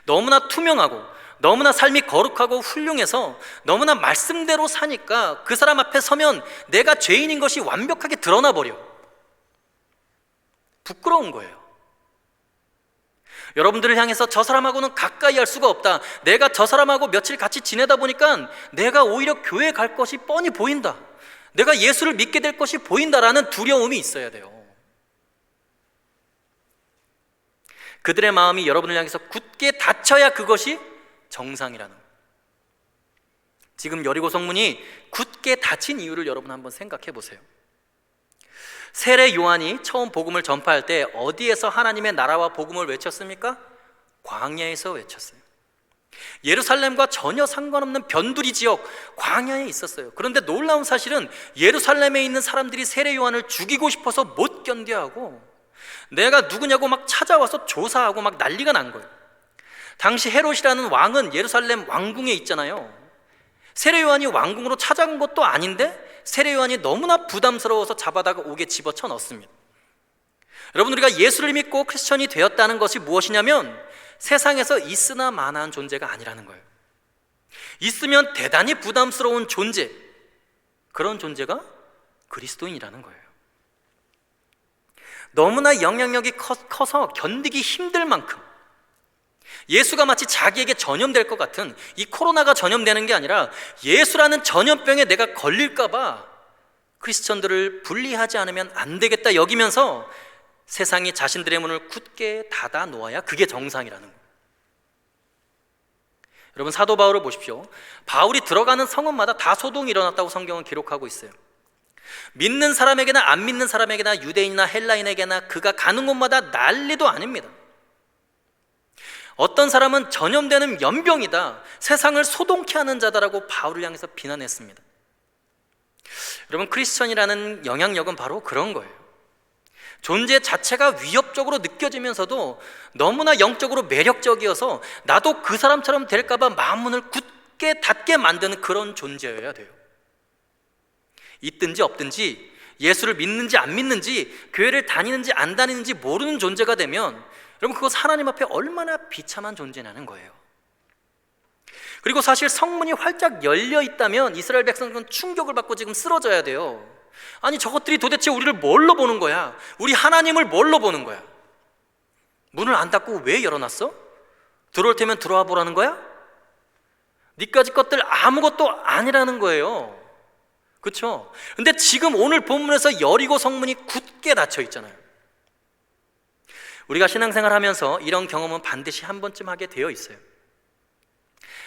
너무나 투명하고 너무나 삶이 거룩하고 훌륭해서 너무나 말씀대로 사니까 그 사람 앞에 서면 내가 죄인인 것이 완벽하게 드러나 버려. 부끄러운 거예요. 여러분들을 향해서 저 사람하고는 가까이 할 수가 없다, 내가 저 사람하고 며칠 같이 지내다 보니까 내가 오히려 교회 갈 것이 뻔히 보인다, 내가 예수를 믿게 될 것이 보인다라는 두려움이 있어야 돼요. 그들의 마음이 여러분을 향해서 굳게 닫혀야 그것이 정상이라는 거예요. 지금 여리고 성문이 굳게 닫힌 이유를 여러분 한번 생각해 보세요. 세례 요한이 처음 복음을 전파할 때 어디에서 하나님의 나라와 복음을 외쳤습니까? 광야에서 외쳤어요. 예루살렘과 전혀 상관없는 변두리 지역 광야에 있었어요. 그런데 놀라운 사실은 예루살렘에 있는 사람들이 세례 요한을 죽이고 싶어서 못 견뎌하고 내가 누구냐고 막 찾아와서 조사하고 막 난리가 난 거예요. 당시 헤롯이라는 왕은 예루살렘 왕궁에 있잖아요. 세례 요한이 왕궁으로 찾아간 것도 아닌데 세례 요한이 너무나 부담스러워서 잡아다가 옥에 집어쳐 넣습니다. 여러분, 우리가 예수를 믿고 크리스천이 되었다는 것이 무엇이냐면 세상에서 있으나 마나한 존재가 아니라는 거예요. 있으면 대단히 부담스러운 존재, 그런 존재가 그리스도인이라는 거예요. 너무나 영향력이 커서 견디기 힘들 만큼 예수가 마치 자기에게 전염될 것 같은, 이 코로나가 전염되는 게 아니라 예수라는 전염병에 내가 걸릴까 봐 크리스천들을 분리하지 않으면 안 되겠다 여기면서 세상이 자신들의 문을 굳게 닫아 놓아야 그게 정상이라는 거예요. 여러분, 사도 바울을 보십시오. 바울이 들어가는 성읍마다 다 소동이 일어났다고 성경은 기록하고 있어요. 믿는 사람에게나 안 믿는 사람에게나 유대인이나 헬라인에게나 그가 가는 곳마다 난리도 아닙니다. 어떤 사람은 전염되는 연병이다, 세상을 소동케 하는 자다라고 바울을 향해서 비난했습니다. 여러분, 크리스천이라는 영향력은 바로 그런 거예요. 존재 자체가 위협적으로 느껴지면서도 너무나 영적으로 매력적이어서 나도 그 사람처럼 될까봐 마음문을 굳게 닫게 만드는 그런 존재여야 돼요. 있든지 없든지, 예수를 믿는지 안 믿는지, 교회를 다니는지 안 다니는지 모르는 존재가 되면 여러분, 그것 하나님 앞에 얼마나 비참한 존재냐는 거예요. 그리고 사실 성문이 활짝 열려 있다면 이스라엘 백성들은 충격을 받고 지금 쓰러져야 돼요. 아니, 저것들이 도대체 우리를 뭘로 보는 거야? 우리 하나님을 뭘로 보는 거야? 문을 안 닫고 왜 열어놨어? 들어올 테면 들어와 보라는 거야? 니까지 것들 아무것도 아니라는 거예요. 그렇죠? 근데 지금 오늘 본문에서 여리고 성문이 굳게 닫혀 있잖아요. 우리가 신앙생활 하면서 이런 경험은 반드시 한 번쯤 하게 되어 있어요.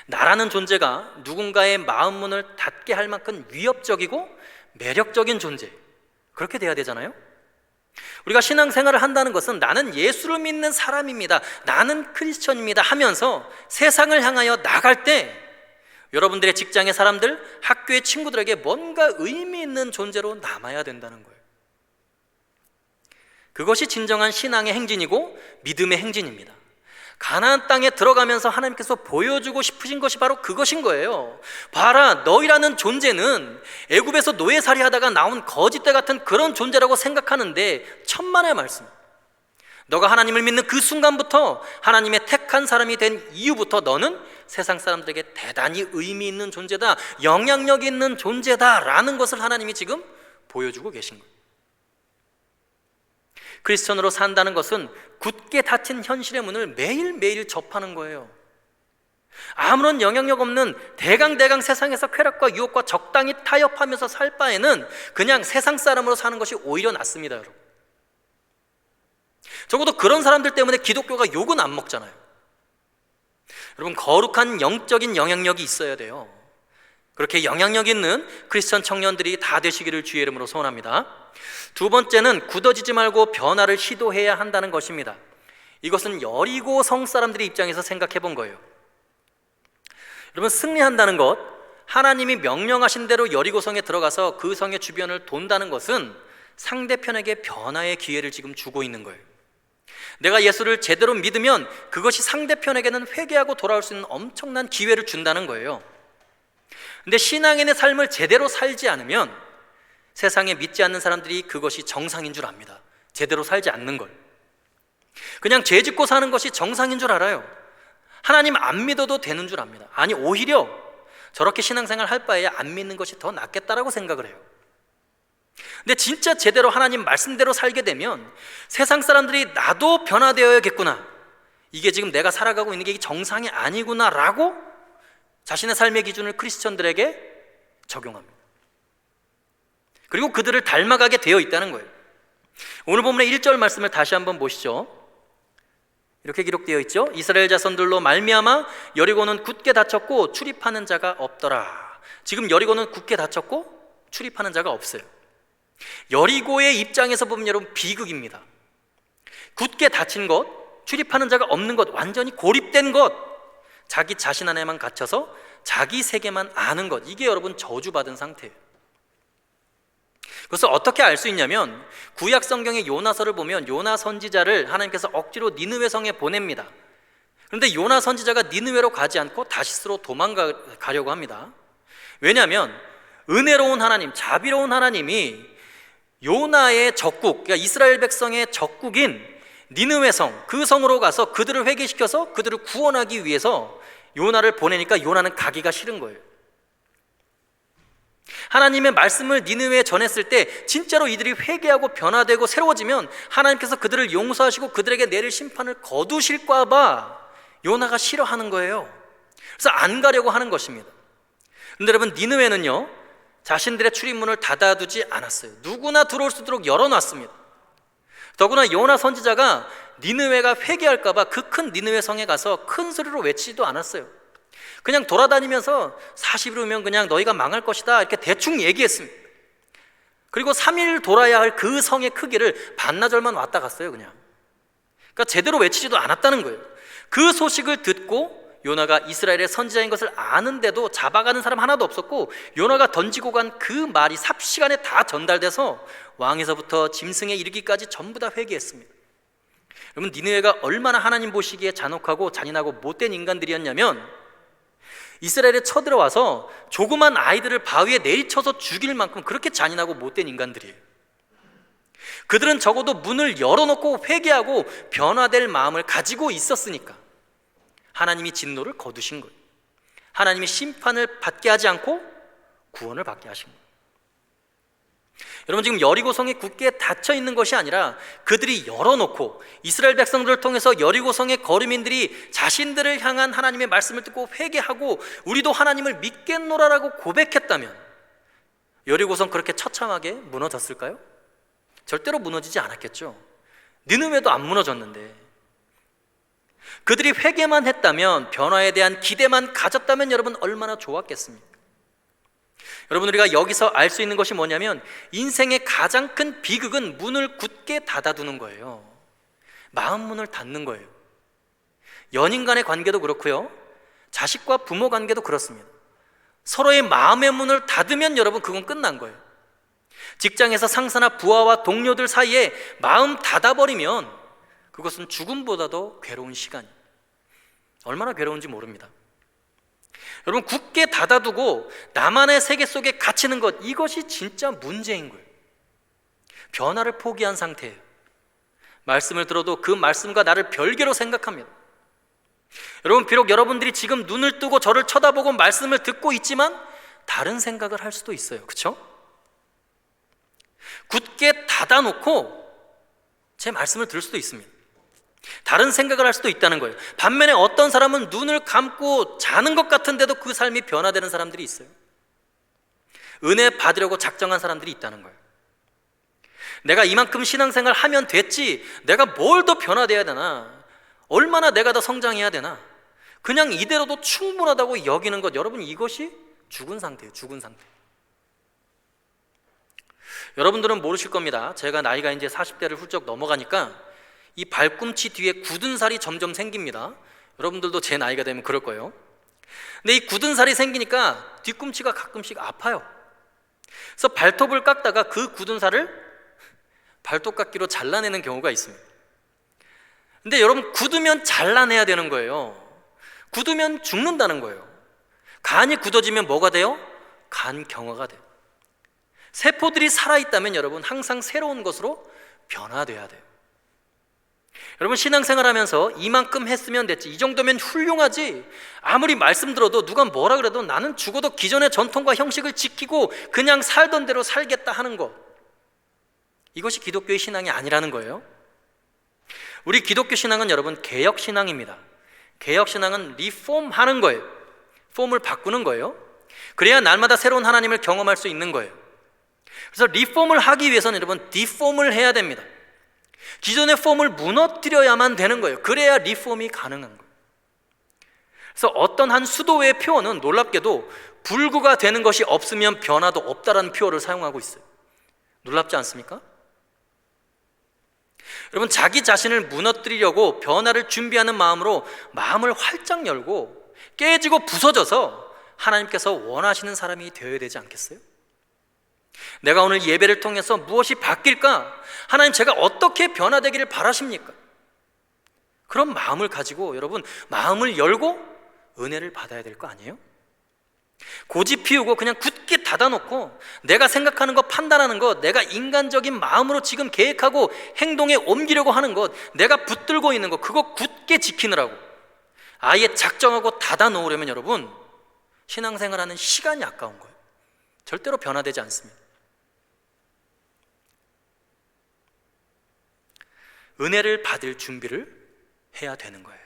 나라는 존재가 누군가의 마음 문을 닫게 할 만큼 위협적이고 매력적인 존재, 그렇게 돼야 되잖아요. 우리가 신앙생활을 한다는 것은 나는 예수를 믿는 사람입니다, 나는 크리스천입니다 하면서 세상을 향하여 나갈 때 여러분들의 직장의 사람들, 학교의 친구들에게 뭔가 의미 있는 존재로 남아야 된다는 거예요. 그것이 진정한 신앙의 행진이고 믿음의 행진입니다. 가나안 땅에 들어가면서 하나님께서 보여주고 싶으신 것이 바로 그것인 거예요. 봐라, 너희라는 존재는 애굽에서 노예살이 하다가 나온 거짓대 같은 그런 존재라고 생각하는데 천만의 말씀, 너가 하나님을 믿는 그 순간부터, 하나님의 택한 사람이 된 이후부터 너는 세상 사람들에게 대단히 의미 있는 존재다, 영향력 있는 존재다라는 것을 하나님이 지금 보여주고 계신 거예요. 크리스천으로 산다는 것은 굳게 닫힌 현실의 문을 매일매일 접하는 거예요. 아무런 영향력 없는 대강대강 세상에서 쾌락과 유혹과 적당히 타협하면서 살 바에는 그냥 세상 사람으로 사는 것이 오히려 낫습니다, 여러분. 적어도 그런 사람들 때문에 기독교가 욕은 안 먹잖아요. 여러분, 거룩한 영적인 영향력이 있어야 돼요. 그렇게 영향력 있는 크리스천 청년들이 다 되시기를 주의 이름으로 소원합니다. 두 번째는 굳어지지 말고 변화를 시도해야 한다는 것입니다. 이것은 여리고 성 사람들의 입장에서 생각해 본 거예요. 여러분, 승리한다는 것, 하나님이 명령하신 대로 여리고 성에 들어가서 그 성의 주변을 돈다는 것은 상대편에게 변화의 기회를 지금 주고 있는 거예요. 내가 예수를 제대로 믿으면 그것이 상대편에게는 회개하고 돌아올 수 있는 엄청난 기회를 준다는 거예요. 근데 신앙인의 삶을 제대로 살지 않으면 세상에 믿지 않는 사람들이 그것이 정상인 줄 압니다. 제대로 살지 않는 걸. 그냥 죄 짓고 사는 것이 정상인 줄 알아요. 하나님 안 믿어도 되는 줄 압니다. 아니, 오히려 저렇게 신앙생활 할 바에 안 믿는 것이 더 낫겠다라고 생각을 해요. 근데 진짜 제대로 하나님 말씀대로 살게 되면 세상 사람들이 나도 변화되어야겠구나, 이게 지금 내가 살아가고 있는 게 정상이 아니구나 라고 자신의 삶의 기준을 크리스천들에게 적용합니다. 그리고 그들을 닮아가게 되어 있다는 거예요. 오늘 본문의 1절 말씀을 다시 한번 보시죠. 이렇게 기록되어 있죠. 이스라엘 자손들로 말미암아 여리고는 굳게 닫혔고 출입하는 자가 없더라. 지금 여리고는 굳게 닫혔고 출입하는 자가 없어요. 여리고의 입장에서 보면 여러분, 비극입니다. 굳게 닫힌 것, 출입하는 자가 없는 것, 완전히 고립된 것, 자기 자신 안에만 갇혀서 자기 세계만 아는 것, 이게 여러분 저주받은 상태예요. 그것을 어떻게 알 수 있냐면 구약 성경의 요나서를 보면 요나 선지자를 하나님께서 억지로 니느웨 성에 보냅니다. 그런데 요나 선지자가 니느웨로 가지 않고 다시스로 도망가려고 합니다. 왜냐하면 은혜로운 하나님, 자비로운 하나님이 요나의 적국, 그러니까 이스라엘 백성의 적국인 니느웨 성, 그 성으로 가서 그들을 회개시켜서 그들을 구원하기 위해서 요나를 보내니까 요나는 가기가 싫은 거예요. 하나님의 말씀을 니느웨에 전했을 때 진짜로 이들이 회개하고 변화되고 새로워지면 하나님께서 그들을 용서하시고 그들에게 내릴 심판을 거두실까 봐 요나가 싫어하는 거예요. 그래서 안 가려고 하는 것입니다. 근데 여러분, 니느웨는요 자신들의 출입문을 닫아두지 않았어요. 누구나 들어올 수 있도록 열어놨습니다. 더구나 요나 선지자가 니느웨가 회개할까 봐 그 큰 니느웨 성에 가서 큰 소리로 외치지도 않았어요. 그냥 돌아다니면서 40일이면 그냥 너희가 망할 것이다 이렇게 대충 얘기했습니다. 그리고 3일 돌아야 할 그 성의 크기를 반나절만 왔다 갔어요. 그러니까 제대로 외치지도 않았다는 거예요. 그 소식을 듣고 요나가 이스라엘의 선지자인 것을 아는데도 잡아가는 사람 하나도 없었고, 요나가 던지고 간 그 말이 삽시간에 다 전달돼서 왕에서부터 짐승에 이르기까지 전부 다 회개했습니다. 여러분, 니느웨가 얼마나 하나님 보시기에 잔혹하고 잔인하고 못된 인간들이었냐면 이스라엘에 쳐들어와서 조그만 아이들을 바위에 내리쳐서 죽일 만큼 그렇게 잔인하고 못된 인간들이에요. 그들은 적어도 문을 열어놓고 회개하고 변화될 마음을 가지고 있었으니까 하나님이 진노를 거두신 거예요. 하나님이 심판을 받게 하지 않고 구원을 받게 하신 거예요. 여러분, 지금 여리고성이 굳게 닫혀 있는 것이 아니라 그들이 열어놓고 이스라엘 백성들을 통해서 여리고성의 거류민들이 자신들을 향한 하나님의 말씀을 듣고 회개하고 우리도 하나님을 믿겠노라라고 고백했다면 여리고성 그렇게 처참하게 무너졌을까요? 절대로 무너지지 않았겠죠. 니느웨도 안 무너졌는데, 그들이 회개만 했다면, 변화에 대한 기대만 가졌다면 여러분 얼마나 좋았겠습니까? 여러분, 우리가 여기서 알 수 있는 것이 뭐냐면 인생의 가장 큰 비극은 문을 굳게 닫아두는 거예요. 마음 문을 닫는 거예요. 연인 간의 관계도 그렇고요, 자식과 부모 관계도 그렇습니다. 서로의 마음의 문을 닫으면 여러분 그건 끝난 거예요. 직장에서 상사나 부하와 동료들 사이에 마음 닫아버리면 그것은 죽음보다도 괴로운 시간이에요. 얼마나 괴로운지 모릅니다. 여러분, 굳게 닫아두고 나만의 세계 속에 갇히는 것, 이것이 진짜 문제인 거예요. 변화를 포기한 상태예요. 말씀을 들어도 그 말씀과 나를 별개로 생각합니다. 여러분, 비록 여러분들이 지금 눈을 뜨고 저를 쳐다보고 말씀을 듣고 있지만 다른 생각을 할 수도 있어요. 그렇죠? 굳게 닫아놓고 제 말씀을 들을 수도 있습니다. 다른 생각을 할 수도 있다는 거예요. 반면에 어떤 사람은 눈을 감고 자는 것 같은데도 그 삶이 변화되는 사람들이 있어요. 은혜 받으려고 작정한 사람들이 있다는 거예요. 내가 이만큼 신앙생활 하면 됐지, 내가 뭘 더 변화돼야 되나, 얼마나 내가 더 성장해야 되나, 그냥 이대로도 충분하다고 여기는 것, 여러분 이것이 죽은 상태예요. 죽은 상태. 여러분들은 모르실 겁니다. 제가 나이가 이제 40대를 훌쩍 넘어가니까 이 발꿈치 뒤에 굳은 살이 점점 생깁니다. 여러분들도 제 나이가 되면 그럴 거예요. 근데 이 굳은 살이 생기니까 뒤꿈치가 가끔씩 아파요. 그래서 발톱을 깎다가 그 굳은 살을 발톱깎이로 잘라내는 경우가 있습니다. 근데 여러분, 굳으면 잘라내야 되는 거예요. 굳으면 죽는다는 거예요. 간이 굳어지면 뭐가 돼요? 간경화가 돼요. 세포들이 살아있다면 여러분 항상 새로운 것으로 변화돼야 돼요. 여러분, 신앙생활하면서 이만큼 했으면 됐지, 이 정도면 훌륭하지, 아무리 말씀 들어도 누가 뭐라 그래도 나는 죽어도 기존의 전통과 형식을 지키고 그냥 살던 대로 살겠다 하는 것, 이것이 기독교의 신앙이 아니라는 거예요. 우리 기독교 신앙은 여러분 개혁신앙입니다. 개혁신앙은 리폼하는 거예요. 폼을 바꾸는 거예요. 그래야 날마다 새로운 하나님을 경험할 수 있는 거예요. 그래서 리폼을 하기 위해서는 여러분 디폼을 해야 됩니다. 기존의 폼을 무너뜨려야만 되는 거예요. 그래야 리폼이 가능한 거예요. 그래서 어떤 한 수도회의 표어는 놀랍게도 불구가 되는 것이 없으면 변화도 없다라는 표어를 사용하고 있어요. 놀랍지 않습니까? 여러분, 자기 자신을 무너뜨리려고 변화를 준비하는 마음으로 마음을 활짝 열고 깨지고 부서져서 하나님께서 원하시는 사람이 되어야 되지 않겠어요? 내가 오늘 예배를 통해서 무엇이 바뀔까? 하나님, 제가 어떻게 변화되기를 바라십니까? 그런 마음을 가지고 여러분 마음을 열고 은혜를 받아야 될 거 아니에요? 고집 피우고 그냥 굳게 닫아놓고 내가 생각하는 것, 판단하는 것, 내가 인간적인 마음으로 지금 계획하고 행동에 옮기려고 하는 것, 내가 붙들고 있는 것, 그거 굳게 지키느라고 아예 작정하고 닫아 놓으려면 여러분 신앙생활하는 시간이 아까운 거예요. 절대로 변화되지 않습니다. 은혜를 받을 준비를 해야 되는 거예요.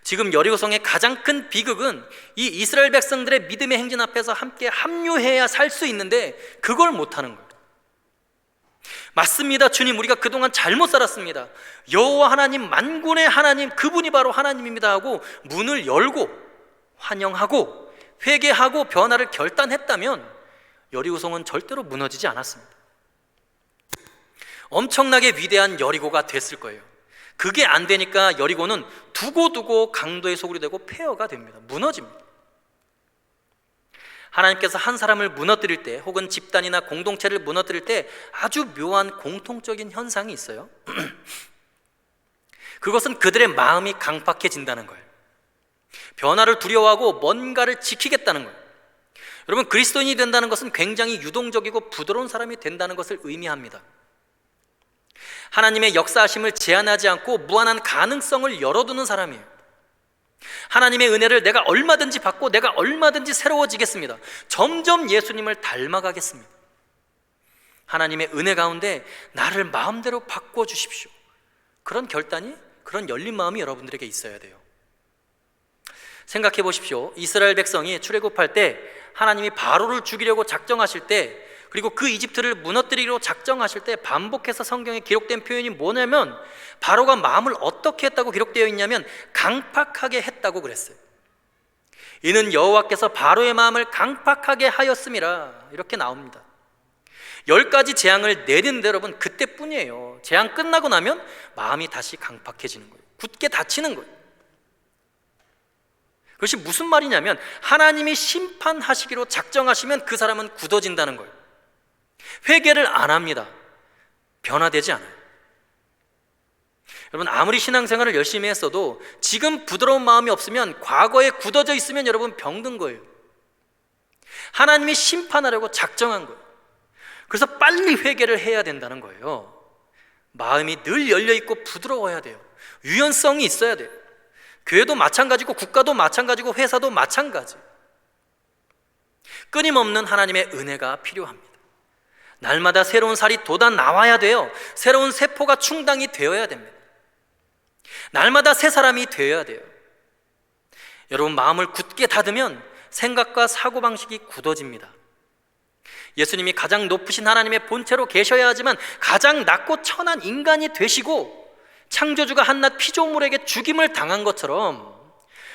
지금 여리고성의 가장 큰 비극은 이 이스라엘 백성들의 믿음의 행진 앞에서 함께 합류해야 살 수 있는데 그걸 못하는 거예요. 맞습니다. 주님, 우리가 그동안 잘못 살았습니다. 여호와 하나님, 만군의 하나님, 그분이 바로 하나님입니다 하고 문을 열고 환영하고 회개하고 변화를 결단했다면 여리고성은 절대로 무너지지 않았습니다. 엄청나게 위대한 여리고가 됐을 거예요. 그게 안 되니까 여리고는 두고두고 강도의 소굴이 되고 폐허가 됩니다. 무너집니다. 하나님께서 한 사람을 무너뜨릴 때 혹은 집단이나 공동체를 무너뜨릴 때 아주 묘한 공통적인 현상이 있어요. 그것은 그들의 마음이 강팍해진다는 거예요. 변화를 두려워하고 뭔가를 지키겠다는 거예요. 여러분, 그리스도인이 된다는 것은 굉장히 유동적이고 부드러운 사람이 된다는 것을 의미합니다. 하나님의 역사하심을 제한하지 않고 무한한 가능성을 열어두는 사람이에요. 하나님의 은혜를 내가 얼마든지 받고 내가 얼마든지 새로워지겠습니다. 점점 예수님을 닮아가겠습니다. 하나님의 은혜 가운데 나를 마음대로 바꿔주십시오. 그런 결단이, 그런 열린 마음이 여러분들에게 있어야 돼요. 생각해 보십시오. 이스라엘 백성이 출애굽할 때 하나님이 바로를 죽이려고 작정하실 때, 그리고 그 이집트를 무너뜨리려고 작정하실 때 반복해서 성경에 기록된 표현이 뭐냐면 바로가 마음을 어떻게 했다고 기록되어 있냐면 강팍하게 했다고 그랬어요. 이는 여호와께서 바로의 마음을 강팍하게 하였음이라, 이렇게 나옵니다. 10가지 재앙을 내리는데 여러분 그때뿐이에요. 재앙 끝나고 나면 마음이 다시 강팍해지는 거예요. 굳게 닫히는 거예요. 그것이 무슨 말이냐면 하나님이 심판하시기로 작정하시면 그 사람은 굳어진다는 거예요. 회개를 안 합니다. 변화되지 않아요. 여러분, 아무리 신앙생활을 열심히 했어도 지금 부드러운 마음이 없으면, 과거에 굳어져 있으면 여러분 병든 거예요. 하나님이 심판하려고 작정한 거예요. 그래서 빨리 회개를 해야 된다는 거예요. 마음이 늘 열려있고 부드러워야 돼요. 유연성이 있어야 돼요. 교회도 마찬가지고 국가도 마찬가지고 회사도 마찬가지. 끊임없는 하나님의 은혜가 필요합니다. 날마다 새로운 살이 돋아 나와야 돼요. 새로운 세포가 충당이 되어야 됩니다. 날마다 새 사람이 되어야 돼요. 여러분, 마음을 굳게 닫으면 생각과 사고방식이 굳어집니다. 예수님이 가장 높으신 하나님의 본체로 계셔야 하지만 가장 낮고 천한 인간이 되시고 창조주가 한낱 피조물에게 죽임을 당한 것처럼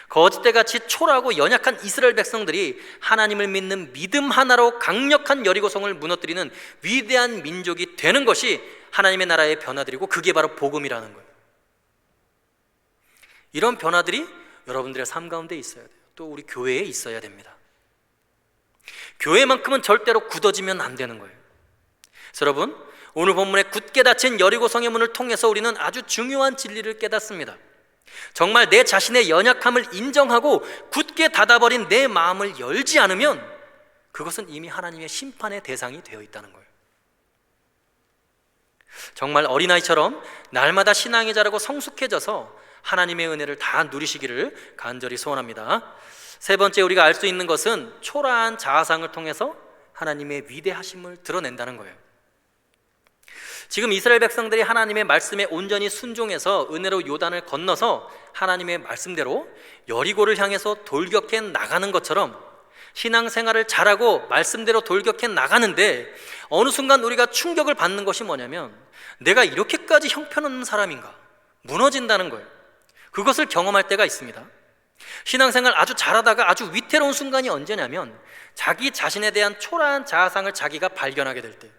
거짓대같이 초라하고 연약한 이스라엘 백성들이 하나님을 믿는 믿음 하나로 강력한 여리고성을 무너뜨리는 위대한 민족이 되는 것이 하나님의 나라의 변화들이고 그게 바로 복음이라는 거예요. 이런 변화들이 여러분들의 삶 가운데 있어야 돼요. 또 우리 교회에 있어야 됩니다. 교회만큼은 절대로 굳어지면 안 되는 거예요. 그래서 여러분, 오늘 본문에 굳게 닫힌 여리고성의 문을 통해서 우리는 아주 중요한 진리를 깨닫습니다. 정말 내 자신의 연약함을 인정하고 굳게 닫아버린 내 마음을 열지 않으면 그것은 이미 하나님의 심판의 대상이 되어 있다는 거예요. 정말 어린아이처럼 날마다 신앙이 자라고 성숙해져서 하나님의 은혜를 다 누리시기를 간절히 소원합니다. 세 번째, 우리가 알 수 있는 것은 초라한 자아상을 통해서 하나님의 위대하심을 드러낸다는 거예요. 지금 이스라엘 백성들이 하나님의 말씀에 온전히 순종해서 은혜로 요단을 건너서 하나님의 말씀대로 여리고를 향해서 돌격해 나가는 것처럼 신앙생활을 잘하고 말씀대로 돌격해 나가는데 어느 순간 우리가 충격을 받는 것이 뭐냐면 내가 이렇게까지 형편없는 사람인가? 무너진다는 거예요. 그것을 경험할 때가 있습니다. 신앙생활 아주 잘하다가 아주 위태로운 순간이 언제냐면 자기 자신에 대한 초라한 자아상을 자기가 발견하게 될 때.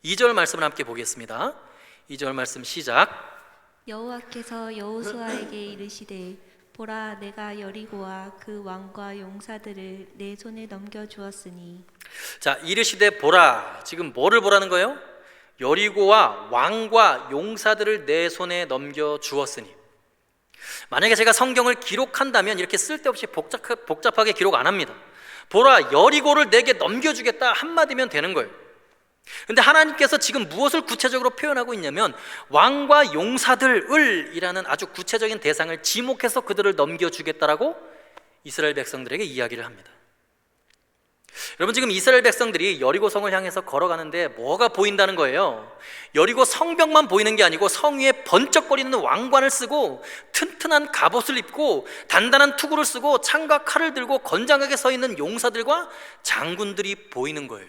2절 말씀을 함께 보겠습니다. 2절 말씀 시작. 여호와께서 여호수아에게 이르시되 보라, 내가 여리고와 그 왕과 용사들을 내 손에 넘겨 주었으니. 자, 이르시되 보라. 지금 뭐를 보라는 거예요? 여리고와 왕과 용사들을 내 손에 넘겨 주었으니. 만약에 제가 성경을 기록한다면 이렇게 쓸데없이 복잡하게 기록 안 합니다. 보라, 여리고를 내게 넘겨주겠다 한마디면 되는 거예요. 근데 하나님께서 지금 무엇을 구체적으로 표현하고 있냐면 왕과 용사들을 이라는 아주 구체적인 대상을 지목해서 그들을 넘겨주겠다라고 이스라엘 백성들에게 이야기를 합니다. 여러분, 지금 이스라엘 백성들이 여리고성을 향해서 걸어가는데 뭐가 보인다는 거예요? 여리고 성벽만 보이는 게 아니고 성 위에 번쩍거리는 왕관을 쓰고 튼튼한 갑옷을 입고 단단한 투구를 쓰고 창과 칼을 들고 건장하게 서 있는 용사들과 장군들이 보이는 거예요.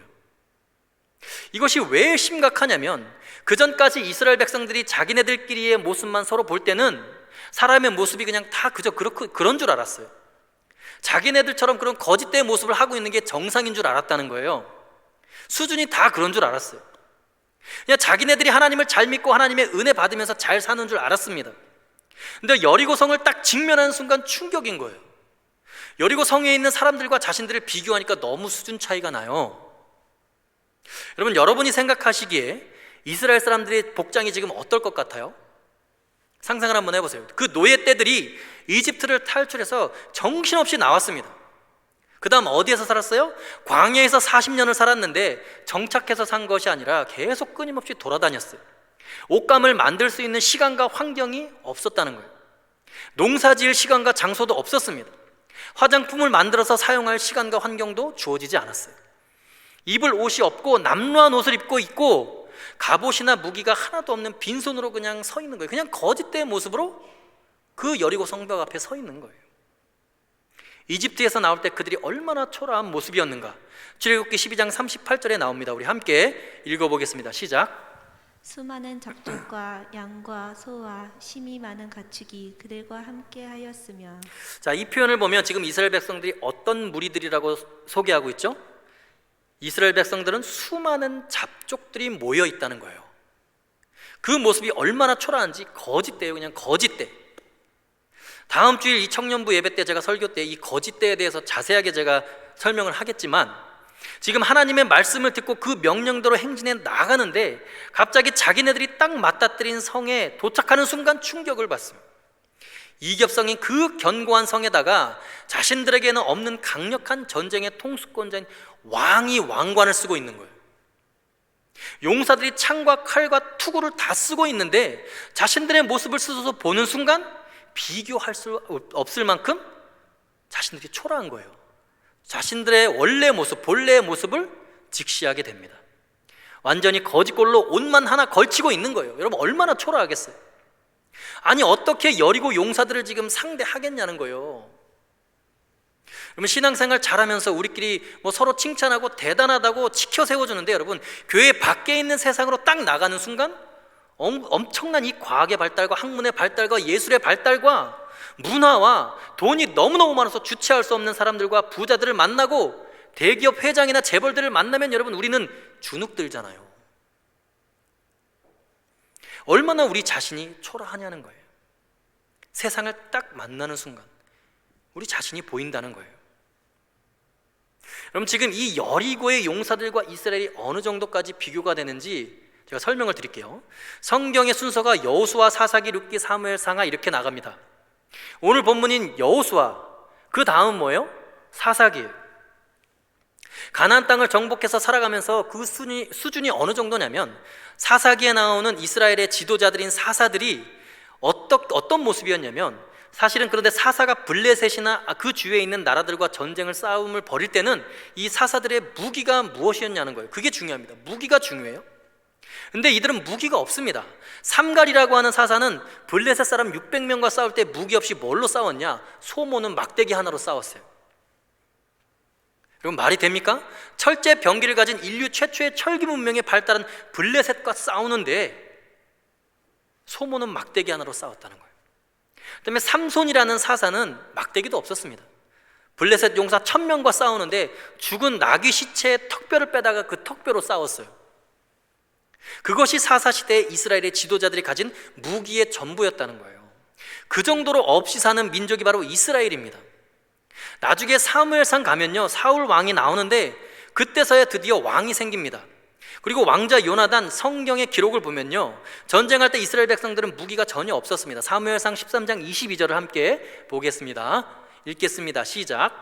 이것이 왜 심각하냐면 그 전까지 이스라엘 백성들이 자기네들끼리의 모습만 서로 볼 때는 사람의 모습이 그냥 다 그저 그런 줄 알았어요. 자기네들처럼 그런 거짓된 모습을 하고 있는 게 정상인 줄 알았다는 거예요. 수준이 다 그런 줄 알았어요. 그냥 자기네들이 하나님을 잘 믿고 하나님의 은혜 받으면서 잘 사는 줄 알았습니다. 근데 여리고성을 딱 직면하는 순간 충격인 거예요. 여리고성에 있는 사람들과 자신들을 비교하니까 너무 수준 차이가 나요. 여러분, 여러분이 생각하시기에 이스라엘 사람들의 복장이 지금 어떨 것 같아요? 상상을 한번 해보세요. 그 노예 떼들이 이집트를 탈출해서 정신없이 나왔습니다. 그 다음 어디에서 살았어요? 광야에서 40년을 살았는데 정착해서 산 것이 아니라 계속 끊임없이 돌아다녔어요. 옷감을 만들 수 있는 시간과 환경이 없었다는 거예요. 농사 지을 시간과 장소도 없었습니다. 화장품을 만들어서 사용할 시간과 환경도 주어지지 않았어요. 입을 옷이 없고 남루한 옷을 입고 있고 갑옷이나 무기가 하나도 없는 빈손으로 그냥 서 있는 거예요. 그냥 거짓된 모습으로 그 여리고 성벽 앞에 서 있는 거예요. 이집트에서 나올 때 그들이 얼마나 초라한 모습이었는가. 출애굽기 12장 38절에 나옵니다. 우리 함께 읽어보겠습니다. 시작. 수많은 잡족과 양과 소와 심이 많은 가축이 그들과 함께 하였으며. 자, 이 표현을 보면 지금 이스라엘 백성들이 어떤 무리들이라고 소개하고 있죠? 이스라엘 백성들은 수많은 잡족들이 모여 있다는 거예요. 그 모습이 얼마나 초라한지 거짓대예요. 그냥 거짓대. 다음 주일 이 청년부 예배 때 제가 설교 때 이 거짓대에 대해서 자세하게 제가 설명을 하겠지만, 지금 하나님의 말씀을 듣고 그 명령대로 행진해 나가는데 갑자기 자기네들이 딱 맞닥뜨린 성에 도착하는 순간 충격을 받습니다. 이겹성인 그 견고한 성에다가 자신들에게는 없는 강력한 전쟁의 통수권자인 왕이 왕관을 쓰고 있는 거예요. 용사들이 창과 칼과 투구를 다 쓰고 있는데 자신들의 모습을 스스로 보는 순간 비교할 수 없을 만큼 자신들이 초라한 거예요. 자신들의 원래 모습, 본래의 모습을 직시하게 됩니다. 완전히 거짓골로 옷만 하나 걸치고 있는 거예요. 여러분, 얼마나 초라하겠어요? 아니, 어떻게 여리고 용사들을 지금 상대하겠냐는 거예요. 여러분, 신앙생활 잘하면서 우리끼리 서로 칭찬하고 대단하다고 치켜 세워주는데, 여러분, 교회 밖에 있는 세상으로 딱 나가는 순간 엄청난 이 과학의 발달과 학문의 발달과 예술의 발달과 문화와 돈이 너무너무 많아서 주체할 수 없는 사람들과 부자들을 만나고 대기업 회장이나 재벌들을 만나면 여러분, 우리는 주눅들잖아요. 얼마나 우리 자신이 초라하냐는 거예요. 세상을 딱 만나는 순간 우리 자신이 보인다는 거예요. 여러분, 지금 이 여리고의 용사들과 이스라엘이 어느 정도까지 비교가 되는지 제가 설명을 드릴게요. 성경의 순서가 여호수아, 사사기, 룻기, 사무엘, 상하 이렇게 나갑니다. 오늘 본문인 여호수아, 그 다음 뭐예요? 사사기예요. 가나안 땅을 정복해서 살아가면서 그 수준이 어느 정도냐면, 사사기에 나오는 이스라엘의 지도자들인 사사들이 어떤 모습이었냐면, 사실은 그런데 사사가 블레셋이나 그 주위에 있는 나라들과 전쟁을 싸움을 벌일 때는 이 사사들의 무기가 무엇이었냐는 거예요. 그게 중요합니다. 무기가 중요해요. 근데 이들은 무기가 없습니다. 삼갈이라고 하는 사사는 블레셋 사람 600명과 싸울 때 무기 없이 뭘로 싸웠냐? 소모는 막대기 하나로 싸웠어요. 여러분, 말이 됩니까? 철제 병기를 가진 인류 최초의 철기 문명에 발달한 블레셋과 싸우는데 소모는 막대기 하나로 싸웠다는 거예요. 그다음에 삼손이라는 사사는 막대기도 없었습니다. 블레셋 용사 1000명과 싸우는데 죽은 나귀 시체의 턱뼈를 빼다가 그 턱뼈로 싸웠어요. 그것이 사사시대의 이스라엘의 지도자들이 가진 무기의 전부였다는 거예요. 그 정도로 없이 사는 민족이 바로 이스라엘입니다. 나중에 사무엘상 가면요, 사울 왕이 나오는데 그때서야 드디어 왕이 생깁니다. 그리고 왕자 요나단, 성경의 기록을 보면요, 전쟁할 때 이스라엘 백성들은 무기가 전혀 없었습니다. 사무엘상 13장 22절을 함께 보겠습니다. 읽겠습니다. 시작.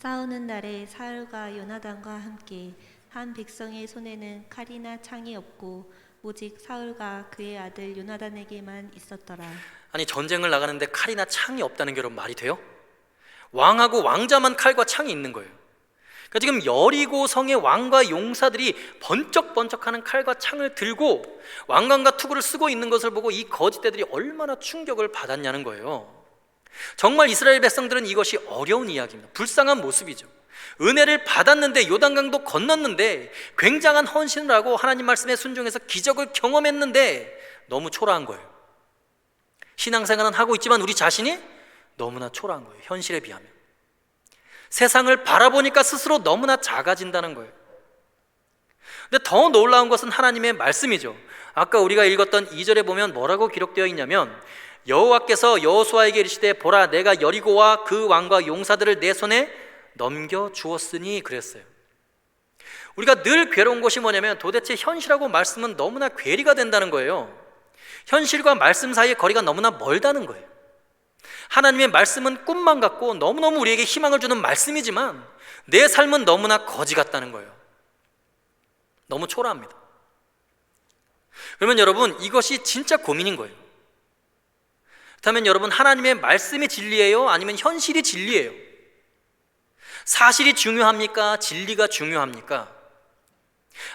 싸우는 날에 사울과 요나단과 함께 한 백성의 손에는 칼이나 창이 없고 오직 사울과 그의 아들 요나단에게만 있었더라. 아니 전쟁을 나가는데 칼이나 창이 없다는 게 여러분 말이 돼요? 왕하고 왕자만 칼과 창이 있는 거예요. 그러니까 지금 여리고 성의 왕과 용사들이 번쩍번쩍하는 칼과 창을 들고 왕관과 투구를 쓰고 있는 것을 보고 이 거짓대들이 얼마나 충격을 받았냐는 거예요. 정말 이스라엘 백성들은 이것이 어려운 이야기입니다. 불쌍한 모습이죠. 은혜를 받았는데 요단강도 건넜는데 굉장한 헌신을 하고 하나님 말씀에 순종해서 기적을 경험했는데 너무 초라한 거예요. 신앙생활은 하고 있지만 우리 자신이 너무나 초라한 거예요. 현실에 비하면. 세상을 바라보니까 스스로 너무나 작아진다는 거예요. 근데 더 놀라운 것은 하나님의 말씀이죠. 아까 우리가 읽었던 2절에 보면 뭐라고 기록되어 있냐면 여호와께서 여호수아에게 이르시되 보라 내가 여리고와 그 왕과 용사들을 내 손에 넘겨주었으니 그랬어요. 우리가 늘 괴로운 것이 뭐냐면 도대체 현실하고 말씀은 너무나 괴리가 된다는 거예요. 현실과 말씀 사이의 거리가 너무나 멀다는 거예요. 하나님의 말씀은 꿈만 같고 너무너무 우리에게 희망을 주는 말씀이지만 내 삶은 너무나 거지 같다는 거예요. 너무 초라합니다. 그러면 여러분 이것이 진짜 고민인 거예요. 그렇다면 여러분 하나님의 말씀이 진리예요? 아니면 현실이 진리예요? 사실이 중요합니까? 진리가 중요합니까?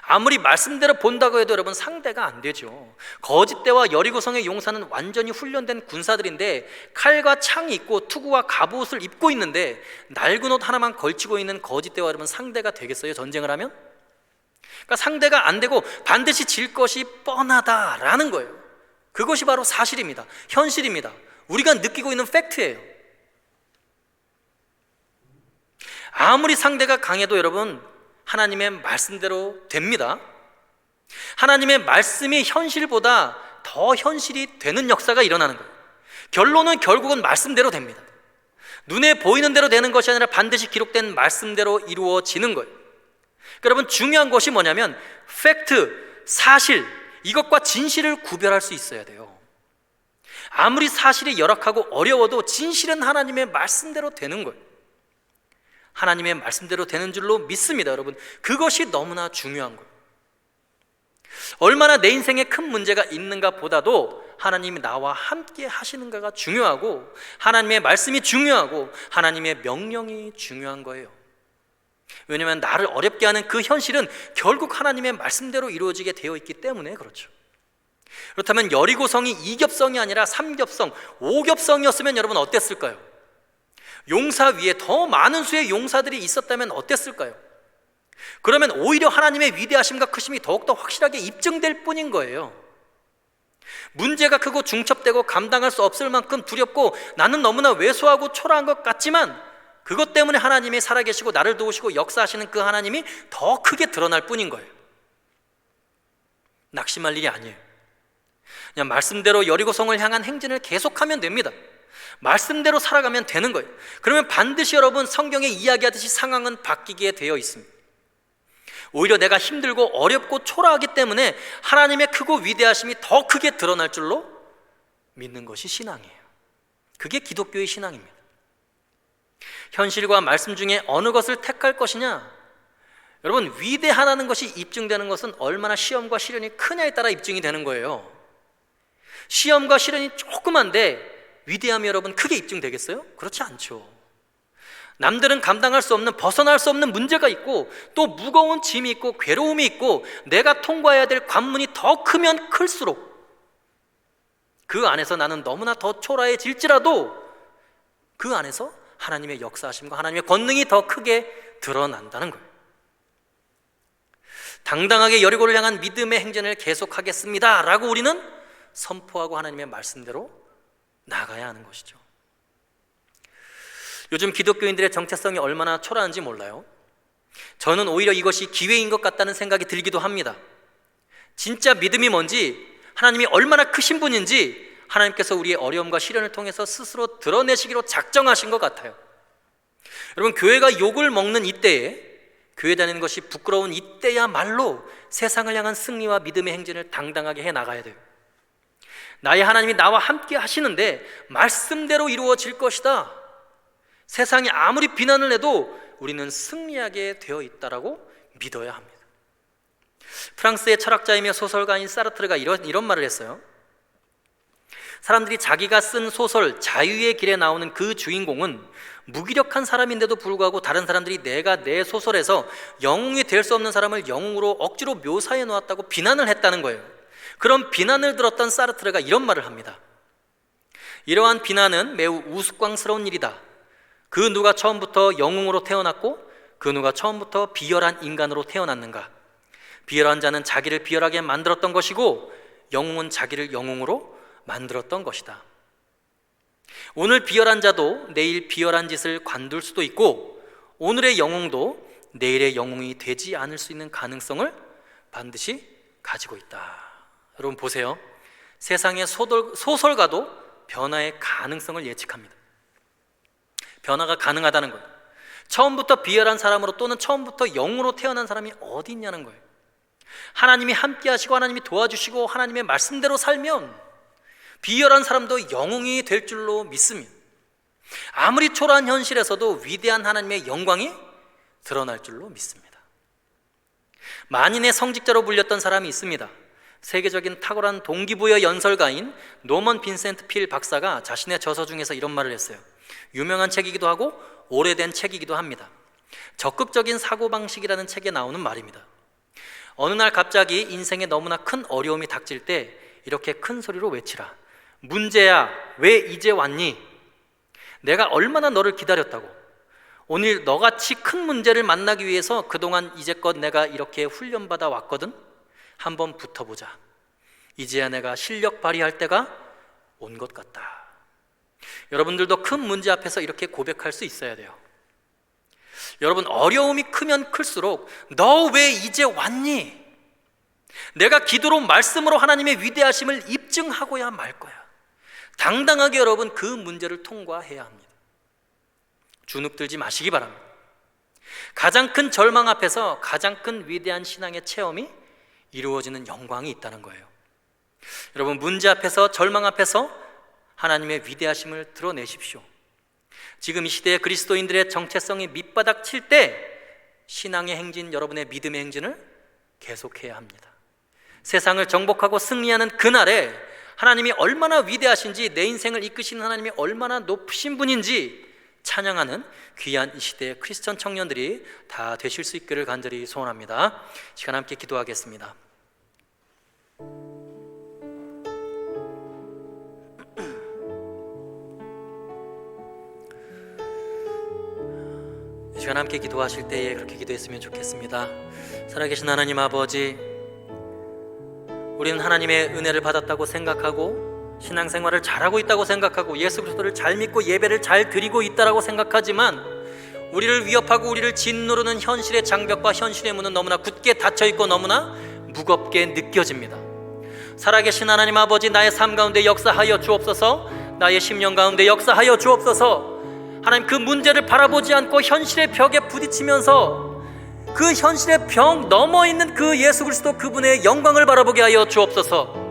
아무리 말씀대로 본다고 해도 여러분 상대가 안 되죠. 거짓대와 여리고성의 용사는 완전히 훈련된 군사들인데 칼과 창이 있고 투구와 갑옷을 입고 있는데 낡은 옷 하나만 걸치고 있는 거짓대와 여러분 상대가 되겠어요? 전쟁을 하면? 그러니까 상대가 안 되고 반드시 질 것이 뻔하다라는 거예요. 그것이 바로 사실입니다. 현실입니다. 우리가 느끼고 있는 팩트예요. 아무리 상대가 강해도 여러분 하나님의 말씀대로 됩니다. 하나님의 말씀이 현실보다 더 현실이 되는 역사가 일어나는 거예요. 결론은 결국은 말씀대로 됩니다. 눈에 보이는 대로 되는 것이 아니라 반드시 기록된 말씀대로 이루어지는 거예요. 그러니까 여러분 중요한 것이 뭐냐면 팩트, 사실 이것과 진실을 구별할 수 있어야 돼요. 아무리 사실이 열악하고 어려워도 진실은 하나님의 말씀대로 되는 거예요. 하나님의 말씀대로 되는 줄로 믿습니다. 여러분 그것이 너무나 중요한 거예요. 얼마나 내 인생에 큰 문제가 있는가 보다도 하나님이 나와 함께 하시는가가 중요하고 하나님의 말씀이 중요하고 하나님의 명령이 중요한 거예요. 왜냐하면 나를 어렵게 하는 그 현실은 결국 하나님의 말씀대로 이루어지게 되어 있기 때문에 그렇죠. 그렇다면 여리고성이 2겹성이 아니라 3겹성, 5겹성이었으면 여러분 어땠을까요? 용사 위에 더 많은 수의 용사들이 있었다면 어땠을까요? 그러면 오히려 하나님의 위대하심과 크심이 더욱더 확실하게 입증될 뿐인 거예요. 문제가 크고 중첩되고 감당할 수 없을 만큼 두렵고 나는 너무나 왜소하고 초라한 것 같지만 그것 때문에 하나님이 살아계시고 나를 도우시고 역사하시는 그 하나님이 더 크게 드러날 뿐인 거예요. 낙심할 일이 아니에요. 그냥 말씀대로 여리고성을 향한 행진을 계속하면 됩니다. 말씀대로 살아가면 되는 거예요. 그러면 반드시 여러분 성경에 이야기하듯이 상황은 바뀌게 되어 있습니다. 오히려 내가 힘들고 어렵고 초라하기 때문에 하나님의 크고 위대하심이 더 크게 드러날 줄로 믿는 것이 신앙이에요. 그게 기독교의 신앙입니다. 현실과 말씀 중에 어느 것을 택할 것이냐? 여러분 위대하다는 것이 입증되는 것은 얼마나 시험과 시련이 크냐에 따라 입증이 되는 거예요. 시험과 시련이 조그만데 위대함이 여러분 크게 입증되겠어요? 그렇지 않죠. 남들은 감당할 수 없는 벗어날 수 없는 문제가 있고 또 무거운 짐이 있고 괴로움이 있고 내가 통과해야 될 관문이 더 크면 클수록 그 안에서 나는 너무나 더 초라해질지라도 그 안에서 하나님의 역사하심과 하나님의 권능이 더 크게 드러난다는 거예요. 당당하게 여리고를 향한 믿음의 행진을 계속하겠습니다 라고 우리는 선포하고 하나님의 말씀대로 나가야 하는 것이죠. 요즘 기독교인들의 정체성이 얼마나 초라한지 몰라요. 저는 오히려 이것이 기회인 것 같다는 생각이 들기도 합니다. 진짜 믿음이 뭔지, 하나님이 얼마나 크신 분인지 하나님께서 우리의 어려움과 시련을 통해서 스스로 드러내시기로 작정하신 것 같아요. 여러분 교회가 욕을 먹는 이때에, 교회 다니는 것이 부끄러운 이때야말로 세상을 향한 승리와 믿음의 행진을 당당하게 해나가야 돼요. 나의 하나님이 나와 함께 하시는데 말씀대로 이루어질 것이다. 세상이 아무리 비난을 해도 우리는 승리하게 되어 있다라고 믿어야 합니다. 프랑스의 철학자이며 소설가인 사르트르가 이런 말을 했어요. 사람들이 자기가 쓴 소설 자유의 길에 나오는 그 주인공은 무기력한 사람인데도 불구하고 다른 사람들이 내가 내 소설에서 영웅이 될 수 없는 사람을 영웅으로 억지로 묘사해 놓았다고 비난을 했다는 거예요. 그런 비난을 들었던 사르트르가 이런 말을 합니다. 이러한 비난은 매우 우스꽝스러운 일이다. 그 누가 처음부터 영웅으로 태어났고 그 누가 처음부터 비열한 인간으로 태어났는가? 비열한 자는 자기를 비열하게 만들었던 것이고 영웅은 자기를 영웅으로 만들었던 것이다. 오늘 비열한 자도 내일 비열한 짓을 관둘 수도 있고 오늘의 영웅도 내일의 영웅이 되지 않을 수 있는 가능성을 반드시 가지고 있다. 여러분 보세요. 세상의 소설가도 변화의 가능성을 예측합니다. 변화가 가능하다는 거예요. 처음부터 비열한 사람으로 또는 처음부터 영웅으로 태어난 사람이 어디 있냐는 거예요. 하나님이 함께 하시고 하나님이 도와주시고 하나님의 말씀대로 살면 비열한 사람도 영웅이 될 줄로 믿습니다. 아무리 초라한 현실에서도 위대한 하나님의 영광이 드러날 줄로 믿습니다. 만인의 성직자로 불렸던 사람이 있습니다. 세계적인 탁월한 동기부여 연설가인 노먼 빈센트 필 박사가 자신의 저서 중에서 이런 말을 했어요. 유명한 책이기도 하고 오래된 책이기도 합니다. 적극적인 사고방식이라는 책에 나오는 말입니다. 어느 날 갑자기 인생에 너무나 큰 어려움이 닥칠 때 이렇게 큰 소리로 외치라. 문제야, 왜 이제 왔니? 내가 얼마나 너를 기다렸다고. 오늘 너같이 큰 문제를 만나기 위해서 그동안 이제껏 내가 이렇게 훈련받아 왔거든. 한번 붙어보자. 이제야 내가 실력 발휘할 때가 온 것 같다. 여러분들도 큰 문제 앞에서 이렇게 고백할 수 있어야 돼요. 여러분, 어려움이 크면 클수록 너 왜 이제 왔니? 내가 기도로 말씀으로 하나님의 위대하심을 입증하고야 말 거야. 당당하게 여러분 그 문제를 통과해야 합니다. 주눅들지 마시기 바랍니다. 가장 큰 절망 앞에서 가장 큰 위대한 신앙의 체험이 이루어지는 영광이 있다는 거예요. 여러분, 문제 앞에서 절망 앞에서 하나님의 위대하심을 드러내십시오. 지금 이 시대의 그리스도인들의 정체성이 밑바닥 칠 때 신앙의 행진, 여러분의 믿음의 행진을 계속해야 합니다. 세상을 정복하고 승리하는 그날에 하나님이 얼마나 위대하신지, 내 인생을 이끄시는 하나님이 얼마나 높으신 분인지 찬양하는 귀한 이 시대의 크리스천 청년들이 다 되실 수 있기를 간절히 소원합니다. 시간 함께 기도하겠습니다. 이 시간 함께 기도하실 때에 그렇게 기도했으면 좋겠습니다. 살아계신 하나님 아버지, 우리는 하나님의 은혜를 받았다고 생각하고 신앙생활을 잘하고 있다고 생각하고 예수 그리스도를 잘 믿고 예배를 잘 드리고 있다라고 생각하지만 우리를 위협하고 우리를 짓누르는 현실의 장벽과 현실의 문은 너무나 굳게 닫혀있고 너무나 무겁게 느껴집니다. 살아계신 하나님 아버지, 나의 삶 가운데 역사하여 주옵소서. 나의 심령 가운데 역사하여 주옵소서. 하나님, 그 문제를 바라보지 않고 현실의 벽에 부딪히면서 그 현실의 벽 넘어있는 그 예수 그리스도 그분의 영광을 바라보게 하여 주옵소서.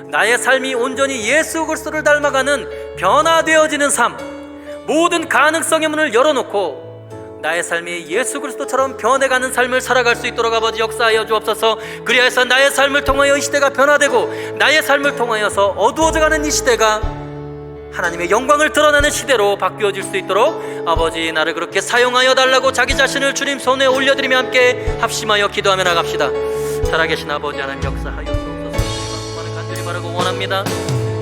나의 삶이 온전히 예수 그리스도를 닮아가는 변화되어지는 삶, 모든 가능성의 문을 열어놓고 나의 삶이 예수 그리스도처럼 변해가는 삶을 살아갈 수 있도록 아버지 역사하여 주옵소서. 그리하여서 나의 삶을 통하여 이 시대가 변화되고 나의 삶을 통하여서 어두워져가는 이 시대가 하나님의 영광을 드러내는 시대로 바뀌어질 수 있도록 아버지, 나를 그렇게 사용하여 달라고 자기 자신을 주님 손에 올려드리며 함께 합심하여 기도하며 나갑시다. 살아계신 아버지 하나님, 역사하여 주옵소서. 주님을 간절히 바라고 원합니다.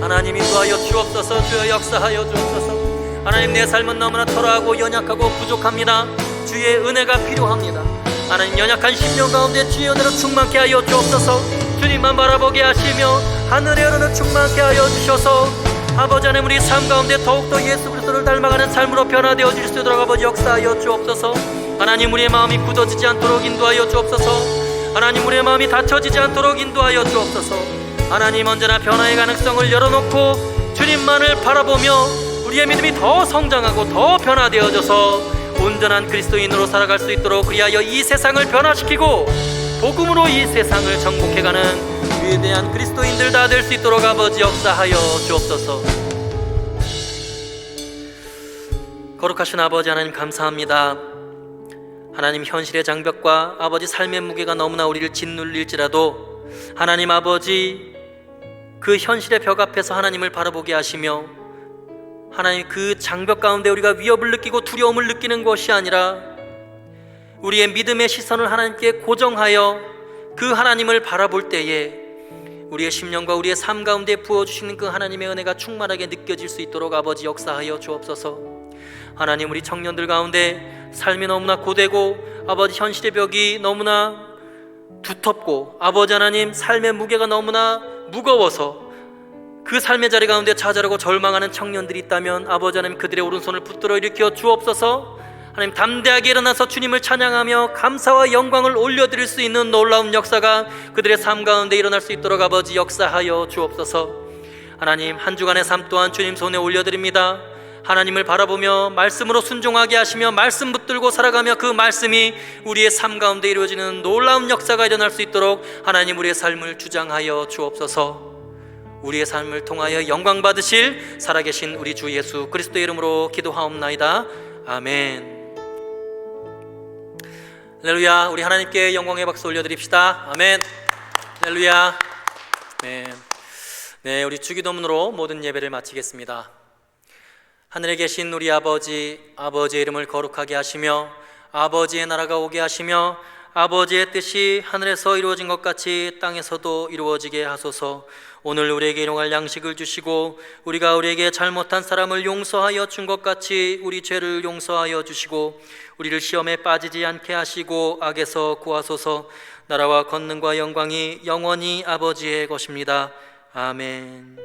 하나님 인도하여 주옵소서. 주여 역사하여 주옵소서. 하나님, 내 삶은 너무나 초라하고 연약하고 부족합니다. 주의 은혜가 필요합니다. 하나님, 연약한 심령 가운데 주의 은혜로 충만케 하여 주옵소서. 주님만 바라보게 하시며 하늘의 은혜로 충만케 하여 주셔서 아버지 하나님, 우리 삶 가운데 더욱더 예수 그리스도를 닮아가는 삶으로 변화되어질 수 있도록 아버지 역사하여 주옵소서. 하나님, 우리의 마음이 굳어지지 않도록 인도하여 주옵소서. 하나님, 우리의 마음이 닫혀지지 않도록 인도하여 주옵소서. 하나님, 언제나 변화의 가능성을 열어놓고 주님만을 바라보며 우리의 믿음이 더 성장하고 더 변화되어져서 온전한 그리스도인으로 살아갈 수 있도록 그리하여 이 세상을 변화시키고 복음으로 이 세상을 정복해가는 위대한 그리스도인들 다 될 수 있도록 아버지 역사하여 주옵소서. 거룩하신 아버지 하나님, 감사합니다. 하나님 현실의 장벽과 아버지 삶의 무게가 너무나 우리를 짓눌릴지라도 하나님 아버지 그 현실의 벽 앞에서 하나님을 바라보게 하시며 하나님 그 장벽 가운데 우리가 위협을 느끼고 두려움을 느끼는 것이 아니라 우리의 믿음의 시선을 하나님께 고정하여 그 하나님을 바라볼 때에 우리의 심령과 우리의 삶 가운데 부어주시는 그 하나님의 은혜가 충만하게 느껴질 수 있도록 아버지 역사하여 주옵소서. 하나님 우리 청년들 가운데 삶이 너무나 고되고 아버지 현실의 벽이 너무나 두텁고 아버지 하나님 삶의 무게가 너무나 무거워서 그 삶의 자리 가운데 좌절하고 절망하는 청년들이 있다면 아버지 하나님 그들의 오른손을 붙들어 일으켜 주옵소서. 하나님 담대하게 일어나서 주님을 찬양하며 감사와 영광을 올려드릴 수 있는 놀라운 역사가 그들의 삶 가운데 일어날 수 있도록 아버지 역사하여 주옵소서. 하나님 한 주간의 삶 또한 주님 손에 올려드립니다. 하나님을 바라보며 말씀으로 순종하게 하시며 말씀 붙들고 살아가며 그 말씀이 우리의 삶 가운데 이루어지는 놀라운 역사가 일어날 수 있도록 하나님 우리의 삶을 주장하여 주옵소서. 우리의 삶을 통하여 영광 받으실 살아계신 우리 주 예수 그리스도의 이름으로 기도하옵나이다. 아멘. 할렐루야. 우리 하나님께 영광의 박수 올려드립시다. 아멘. 할렐루야. 네, 우리 주기도문으로 모든 예배를 마치겠습니다. 하늘에 계신 우리 아버지, 아버지의 이름을 거룩하게 하시며 아버지의 나라가 오게 하시며 아버지의 뜻이 하늘에서 이루어진 것 같이 땅에서도 이루어지게 하소서. 오늘 우리에게 일용할 양식을 주시고 우리가 우리에게 잘못한 사람을 용서하여 준 것 같이 우리 죄를 용서하여 주시고 우리를 시험에 빠지지 않게 하시고 악에서 구하소서. 나라와 권능과 영광이 영원히 아버지의 것입니다. 아멘.